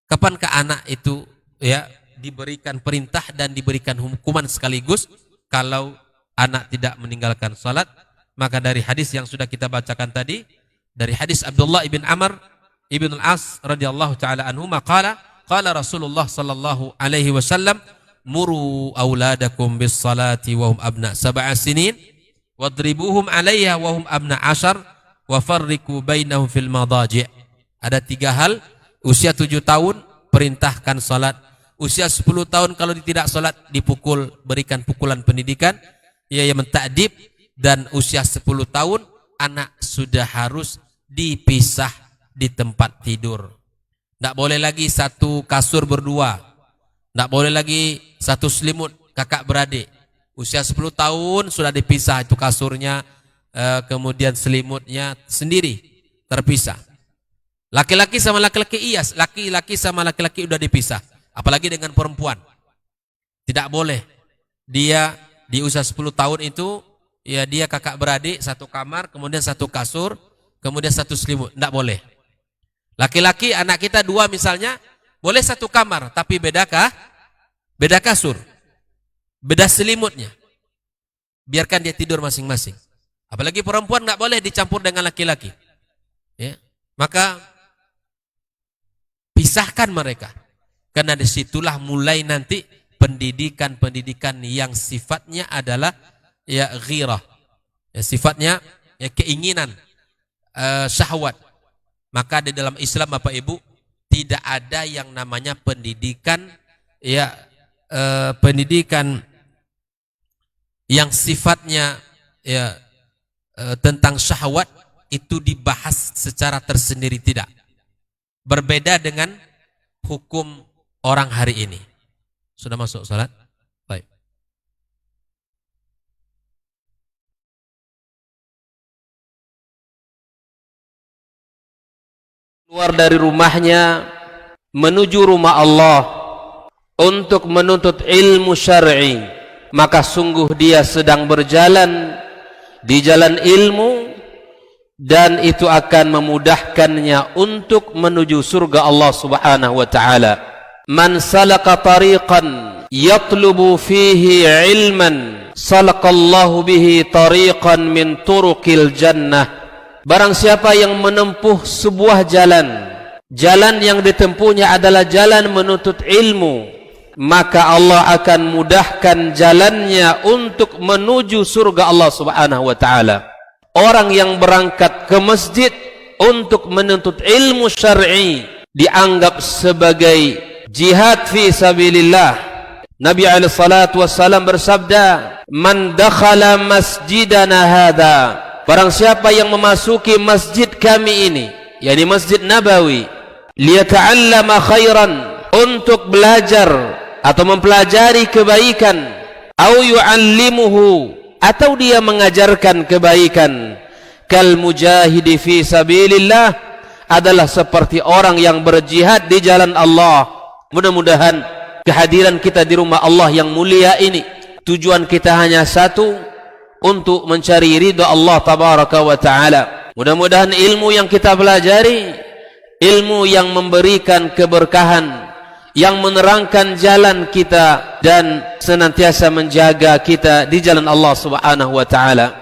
Kapankah anak itu ya diberikan perintah dan diberikan hukuman sekaligus kalau anak tidak meninggalkan salat. Maka dari hadis yang sudah kita bacakan tadi, dari hadis Abdullah ibn Amr ibn al-As radhiyallahu taala anhu, qala Rasulullah sallallahu alaihi wasallam, muru auladakum bis salati wa hum abna 7 sinin wadribuhum 'alayha wa hum abna 10 wa farriqu bainahum fil madaji'. Ada 3 hal: usia 7 tahun perintahkan salat, usia 10 tahun kalau tidak salat dipukul, berikan pukulan pendidikan, ia mentakdib, dan usia 10 tahun anak sudah harus dipisah di tempat tidur. Tidak boleh lagi satu kasur berdua, tidak boleh lagi satu selimut kakak beradik. Usia 10 tahun sudah dipisah itu kasurnya, kemudian selimutnya sendiri terpisah. Laki-laki sama laki-laki iya, laki-laki sama laki-laki sudah dipisah. Apalagi dengan perempuan, tidak boleh dia di usia 10 tahun itu ya dia kakak beradik satu kamar, kemudian satu kasur, kemudian satu selimut, tidak boleh. Laki-laki anak kita 2 misalnya, boleh satu kamar tapi beda kasur, beda selimutnya, biarkan dia tidur masing-masing. Apalagi perempuan nggak boleh dicampur dengan laki-laki, ya. Maka pisahkan mereka, karena disitulah mulai nanti pendidikan yang sifatnya adalah ya ghirah, ya, sifatnya ya keinginan, syahwat. Maka di dalam Islam Bapak Ibu tidak ada yang namanya pendidikan ya pendidikan yang sifatnya ya tentang syahwat itu dibahas secara tersendiri, tidak. Berbeda dengan hukum orang hari ini. Sudah masuk salat? Baik. Keluar dari rumahnya menuju rumah Allah untuk menuntut ilmu syar'i, maka sungguh dia sedang berjalan di jalan ilmu, dan itu akan memudahkannya untuk menuju surga Allah Subhanahu wa taala. Man salaka tariqan yatlubu fihi ilman salaqallahu bihi tariqan min turuqil jannah. Barang siapa yang menempuh sebuah jalan yang ditempuhnya adalah jalan menuntut ilmu, maka Allah akan mudahkan jalannya untuk menuju surga Allah Subhanahu wa taala. Orang yang berangkat ke masjid untuk menuntut ilmu syar'i dianggap sebagai jihad fi sabilillah. Nabi alaihi salatu wassalam bersabda, "Man dakhala masjidana hadza," barang siapa yang memasuki masjid kami ini, yakni Masjid Nabawi, liyata'allama khairan, untuk belajar atau mempelajari kebaikan, au yu'allimuhu, atau dia mengajarkan kebaikan, kal mujahidi fi sabilillah, adalah seperti orang yang berjihad di jalan Allah. Mudah-mudahan kehadiran kita di rumah Allah yang mulia ini, tujuan kita hanya satu, untuk mencari ridha Allah tabaraka wa taala. Mudah-mudahan ilmu yang kita pelajari, ilmu yang memberikan keberkahan, yang menerangkan jalan kita dan senantiasa menjaga kita di jalan Allah Subhanahu wa taala.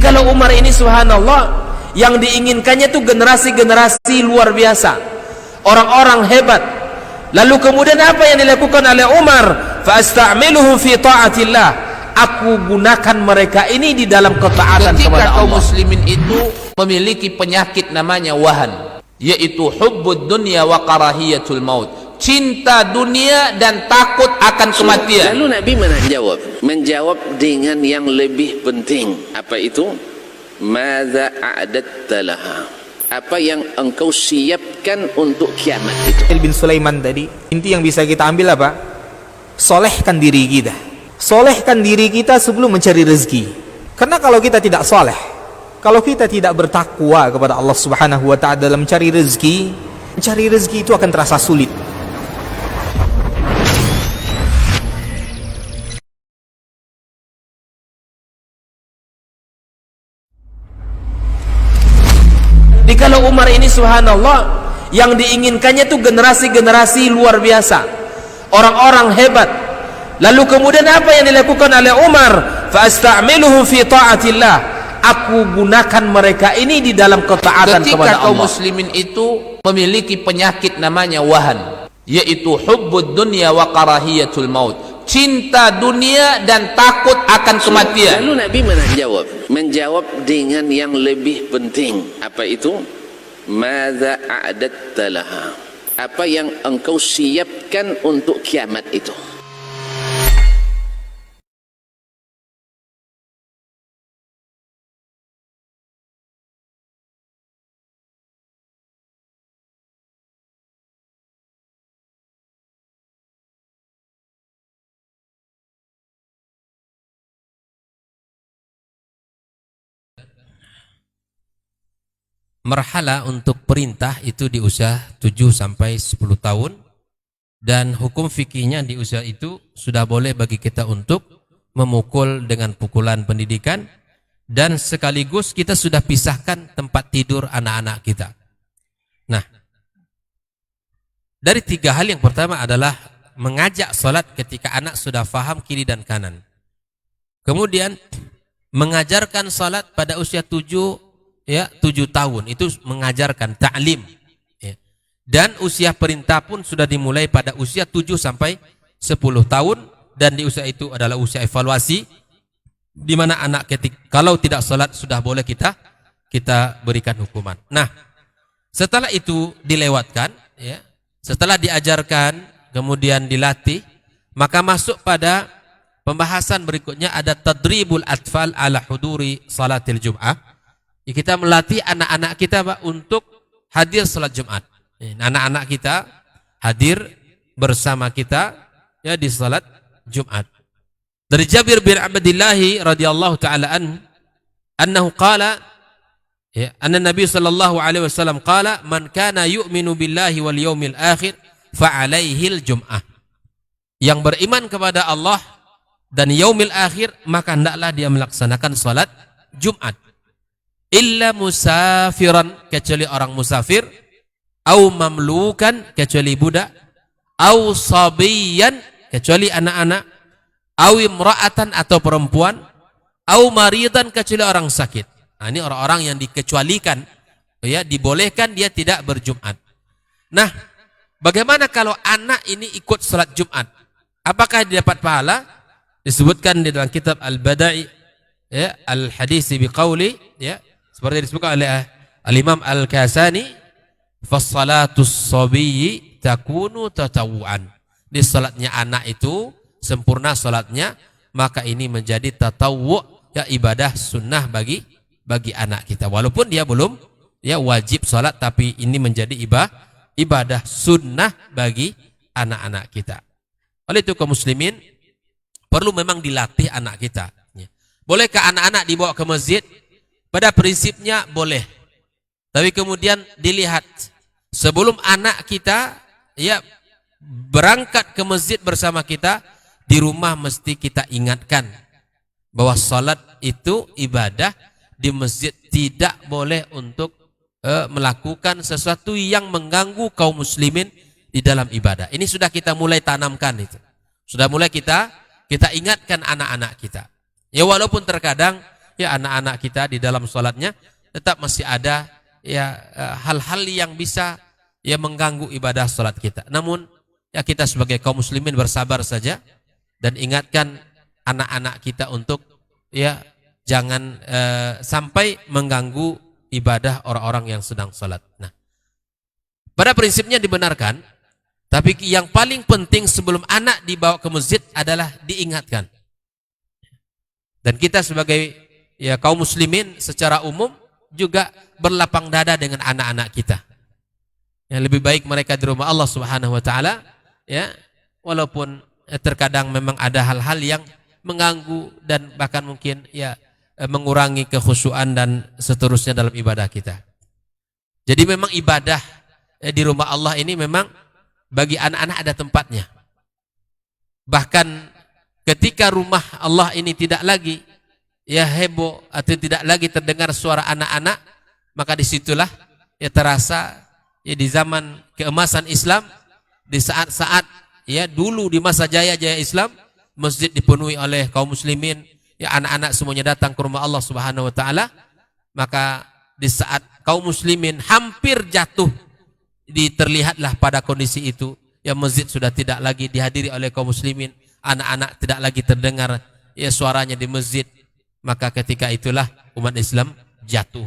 Kalau Umar ini subhanallah, yang diinginkannya itu generasi-generasi luar biasa, orang-orang hebat. Lalu kemudian apa yang dilakukan oleh Umar? Fa'asta'miluhum fi ta'atillah, aku gunakan mereka ini di dalam ketaatan kepada Allah. Kaum muslimin itu memiliki penyakit namanya wahan, yaitu hubbud dunya wa karahiyatul maut, cinta dunia dan takut akan kematian. Lalu Nabi menjawab dengan yang lebih penting. Apa itu? Madza a'adatta laha, apa yang engkau siapkan untuk kiamat itu. Bin Sulaiman tadi, inti yang bisa kita ambil apa? Solehkan diri kita, solehkan diri kita sebelum mencari rezeki. Karena kalau kita tidak soleh, kalau kita tidak bertakwa kepada Allah Subhanahu wa ta'ala dalam mencari rezeki, mencari rezeki itu akan terasa sulit. Kalau Umar ini subhanallah, yang diinginkannya itu generasi-generasi luar biasa, orang-orang hebat. Lalu kemudian apa yang dilakukan oleh Umar? Fa'asta'miluhum fi ta'atillah. Aku gunakan mereka ini di dalam ketaatan kepada Allah. Ketika kaum muslimin itu memiliki penyakit namanya wahan, yaitu hubbud dunya wa karahiyatul maut, cinta dunia dan takut akan kematian. Lalu Nabi menjawab dengan yang lebih penting. Apa itu? Madza a'adatta laha. Apa yang engkau siapkan untuk kiamat itu? Marhala untuk perintah itu di usia 7 sampai 10 tahun, dan hukum fikihnya di usia itu sudah boleh bagi kita untuk memukul dengan pukulan pendidikan, dan sekaligus kita sudah pisahkan tempat tidur anak-anak kita. Nah, dari 3 hal, yang pertama adalah mengajak salat ketika anak sudah faham kiri dan kanan. Kemudian mengajarkan salat pada usia 7 tahun, itu mengajarkan ta'lim, ya. Dan usia perintah pun sudah dimulai pada usia 7 sampai 10 tahun, dan di usia itu adalah usia evaluasi, di mana anak kalau tidak salat sudah boleh kita berikan hukuman. Nah, setelah itu dilewatkan, ya, setelah diajarkan kemudian dilatih, maka masuk pada pembahasan berikutnya, ada tadribul atfal ala huduri salatil jum'ah. Kita melatih anak-anak kita, Pak, untuk hadir salat Jumat. Anak-anak kita hadir bersama kita, ya, di salat Jumat. Dari Jabir bin Abdullah radhiyallahu taala annahu qala, ya, anna Nabi sallallahu alaihi wasallam qala, man kana yu'minu billahi wal yawmil akhir fa alaihil jum'ah. Yang beriman kepada Allah dan yaumil akhir, maka hendaklah dia melaksanakan salat Jumat. Illa musafiran, kecuali orang musafir, au mamlukan, kecuali budak, au sabiyan, kecuali anak-anak, au imra'atan, atau perempuan, au maridan, kecuali orang sakit. Nah, ini orang-orang yang dikecualikan, ya, dibolehkan dia tidak berjumat. Nah, bagaimana kalau anak ini ikut salat Jumat? Apakah dia dapat pahala? Disebutkan di dalam kitab Al-Bada'i, ya, Al-Hadisi biqauli, ya, seperti disebutkan oleh Al-Imam Al-Kasani, fassalatus sabiyyi takunu tatawuan. Di salatnya anak itu sempurna salatnya, maka ini menjadi tatawwu, ya, ibadah sunnah bagi anak kita. Walaupun dia belum, ya, wajib salat, tapi ini menjadi ibadah sunnah bagi anak-anak kita. Oleh itu kaum muslimin perlu memang dilatih anak kita. Bolehkah anak-anak dibawa ke masjid? Pada prinsipnya boleh. Tapi kemudian dilihat, sebelum anak kita, ya, berangkat ke masjid bersama kita, di rumah mesti kita ingatkan bahwa salat itu ibadah, di masjid tidak boleh untuk melakukan sesuatu yang mengganggu kaum muslimin di dalam ibadah. Ini sudah kita mulai tanamkan itu. Sudah mulai kita ingatkan anak-anak kita. Ya, walaupun terkadang, ya, anak-anak kita di dalam salatnya tetap masih ada, ya, hal-hal yang bisa, ya, mengganggu ibadah salat kita. Namun, ya, kita sebagai kaum muslimin bersabar saja dan ingatkan anak-anak kita untuk, ya, jangan sampai mengganggu ibadah orang-orang yang sedang salat. Nah, pada prinsipnya dibenarkan, tapi yang paling penting sebelum anak dibawa ke masjid adalah diingatkan. Dan kita sebagai, ya, kaum muslimin secara umum juga berlapang dada dengan anak-anak kita. Yang lebih baik mereka di rumah Allah Subhanahu wa taala, ya, walaupun terkadang memang ada hal-hal yang mengganggu dan bahkan mungkin, ya, mengurangi kekhusyuan dan seterusnya dalam ibadah kita. Jadi memang ibadah di rumah Allah ini memang bagi anak-anak ada tempatnya. Bahkan ketika rumah Allah ini tidak lagi ya heboh atau tidak lagi terdengar suara anak-anak, maka disitulah ya terasa ya di zaman keemasan Islam, di saat-saat ya dulu di masa jaya-jaya Islam, masjid dipenuhi oleh kaum muslimin, ya anak-anak semuanya datang ke rumah Allah Subhanahu wa taala. Maka di saat kaum muslimin hampir jatuh, terlihatlah pada kondisi itu ya masjid sudah tidak lagi dihadiri oleh kaum muslimin, anak-anak tidak lagi terdengar ya suaranya di masjid. Maka ketika itulah umat Islam jatuh.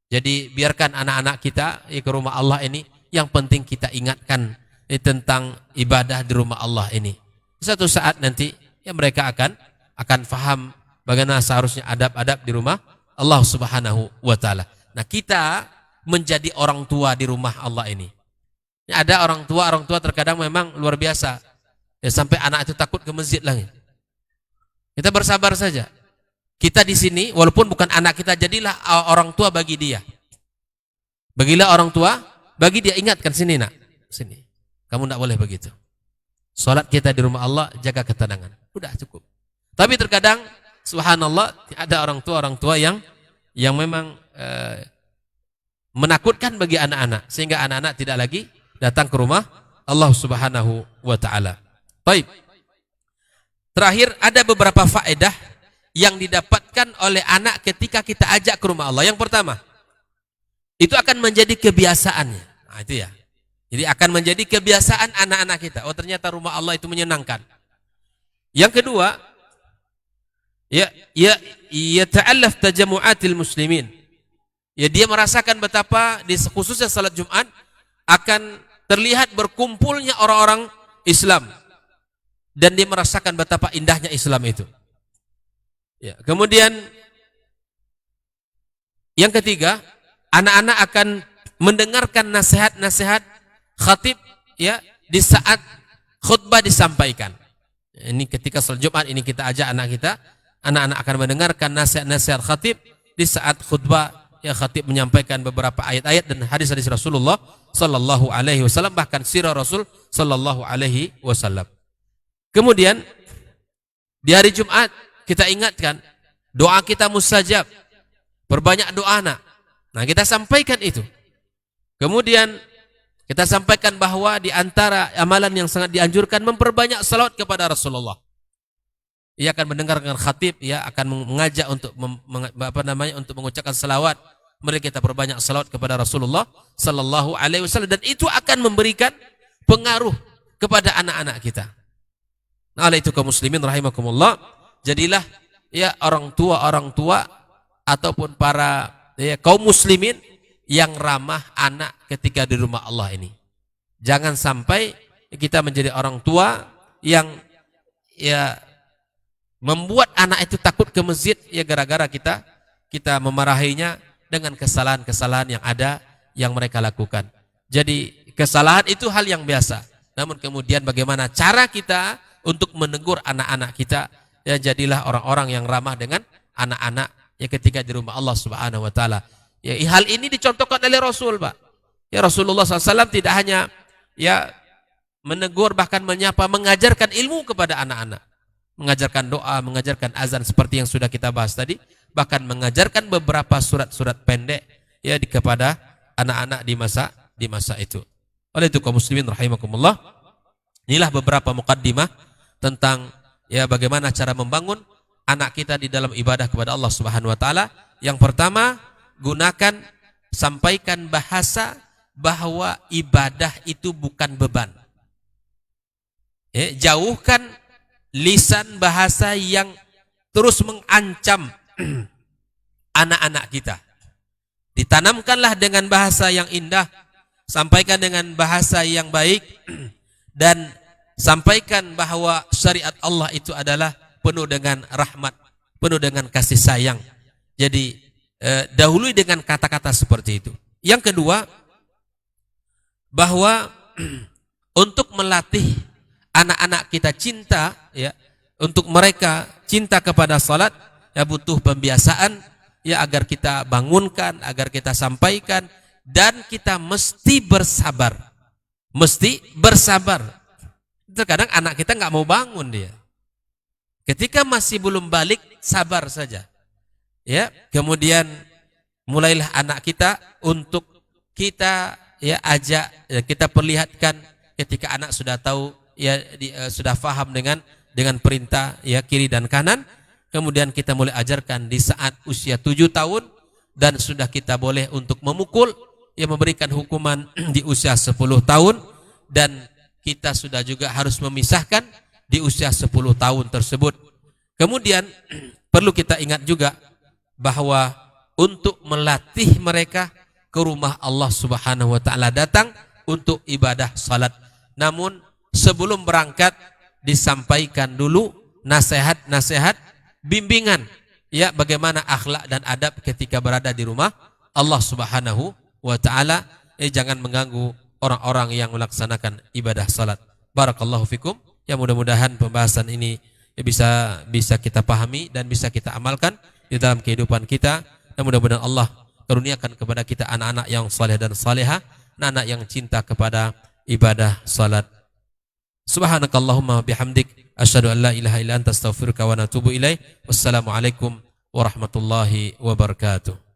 Jadi biarkan anak-anak kita ya ke rumah Allah ini, yang penting kita ingatkan tentang ibadah di rumah Allah ini. Suatu saat nanti ya mereka akan faham bagaimana seharusnya adab-adab di rumah Allah Subhanahu wa taala. Nah, kita menjadi orang tua di rumah Allah ini. Ya, ada orang tua terkadang memang luar biasa. Ya, sampai anak itu takut ke masjid lagi. Kita bersabar saja. Kita di sini walaupun bukan anak kita, jadilah orang tua bagi dia. Bagilah orang tua bagi dia, ingatkan sini nak, sini. Kamu tidak boleh begitu. Salat kita di rumah Allah, jaga ketenangan. Udah cukup. Tapi terkadang subhanallah ada orang tua yang memang menakutkan bagi anak-anak, sehingga anak-anak tidak lagi datang ke rumah Allah Subhanahu wa taala. Baik. Terakhir, ada beberapa faedah yang didapatkan oleh anak ketika kita ajak ke rumah Allah. Yang pertama, itu akan menjadi kebiasaan. Nah, itu ya. Jadi akan menjadi kebiasaan anak-anak kita. Oh, ternyata rumah Allah itu menyenangkan. Yang kedua, ya ta'allaf tajamu'atil muslimin. Ya, dia merasakan betapa di khususnya salat Jumat akan terlihat berkumpulnya orang-orang Islam, dan dia merasakan betapa indahnya Islam itu. Ya, kemudian yang ketiga, anak-anak akan mendengarkan nasihat-nasihat khatib ya di saat khutbah disampaikan. Ini ketika salat Jumat ini kita ajak anak-anak akan mendengarkan nasihat-nasihat khatib di saat khutbah. Ya, khatib menyampaikan beberapa ayat-ayat dan hadis-hadis Rasulullah sallallahu alaihi wasallam, bahkan sirah Rasul sallallahu alaihi wasallam. Kemudian di hari Jumat kita ingatkan doa kita mustajab. Perbanyak doa nak. Nah, kita sampaikan itu. Kemudian kita sampaikan bahwa di antara amalan yang sangat dianjurkan memperbanyak salawat kepada Rasulullah. Ia akan mendengarkan khatib, ia akan mengajak untuk untuk mengucapkan salawat. Mari kita perbanyak salawat kepada Rasulullah sallallahu alaihi wasallam, dan itu akan memberikan pengaruh kepada anak-anak kita. Nah, oleh itu kaum muslimin rahimakumullah, jadilah ya orang tua ataupun para ya, kaum muslimin yang ramah anak ketika di rumah Allah ini. Jangan sampai kita menjadi orang tua yang ya membuat anak itu takut ke masjid ya gara-gara kita memarahinya dengan kesalahan-kesalahan yang ada yang mereka lakukan. Jadi kesalahan itu hal yang biasa. Namun kemudian bagaimana cara kita untuk menegur anak-anak kita, ya jadilah orang-orang yang ramah dengan anak-anak ya ketika di rumah Allah Subhanahu wa taala. Ya, hal ini dicontohkan oleh Rasul, Pak. Ya, Rasulullah SAW tidak hanya ya menegur, bahkan menyapa, mengajarkan ilmu kepada anak-anak. Mengajarkan doa, mengajarkan azan seperti yang sudah kita bahas tadi, bahkan mengajarkan beberapa surat-surat pendek ya kepada anak-anak di masa itu. Oleh itu kaum muslimin rahimakumullah, inilah beberapa mukaddimah tentang ya bagaimana cara membangun anak kita di dalam ibadah kepada Allah Subhanahu wa taala. Yang pertama, sampaikan bahasa bahwa ibadah itu bukan beban. Ya, jauhkan lisan bahasa yang terus mengancam anak-anak kita. Ditanamkanlah dengan bahasa yang indah, sampaikan dengan bahasa yang baik, dan sampaikan bahwa syariat Allah itu adalah penuh dengan rahmat, penuh dengan kasih sayang. Jadi dahului dengan kata-kata seperti itu. Yang kedua, bahwa untuk melatih anak-anak kita cinta ya, untuk mereka cinta kepada salat ya butuh pembiasaan ya, agar kita bangunkan, agar kita sampaikan dan kita mesti bersabar. Mesti bersabar. Terkadang anak kita nggak mau bangun dia. Ketika masih belum balik, sabar saja. Ya, kemudian mulailah anak kita untuk kita ya ajak, ya, kita perlihatkan ketika anak sudah tahu ya sudah faham dengan perintah ya kiri dan kanan, kemudian kita mulai ajarkan di saat usia 7 tahun dan sudah kita boleh untuk memukul, ya memberikan hukuman di usia 10 tahun, dan kita sudah juga harus memisahkan di usia 10 tahun tersebut. Kemudian perlu kita ingat juga bahwa untuk melatih mereka ke rumah Allah Subhanahu wa taala, datang untuk ibadah salat. Namun sebelum berangkat disampaikan dulu nasihat-nasihat, bimbingan ya bagaimana akhlak dan adab ketika berada di rumah Allah Subhanahu wa taala. Jangan mengganggu orang-orang yang melaksanakan ibadah salat. Barakallahu fikum. Ya, mudah-mudahan pembahasan ini bisa kita pahami dan bisa kita amalkan di dalam kehidupan kita. Dan mudah-mudahan Allah karuniakan kepada kita anak-anak yang saleh dan salehah, anak-anak yang cinta kepada ibadah salat. Subhanakallahumma bihamdik asyhadu an la ilaha illa anta astaghfiruka wa atubu ilaik. Wassalamualaikum warahmatullahi wabarakatuh.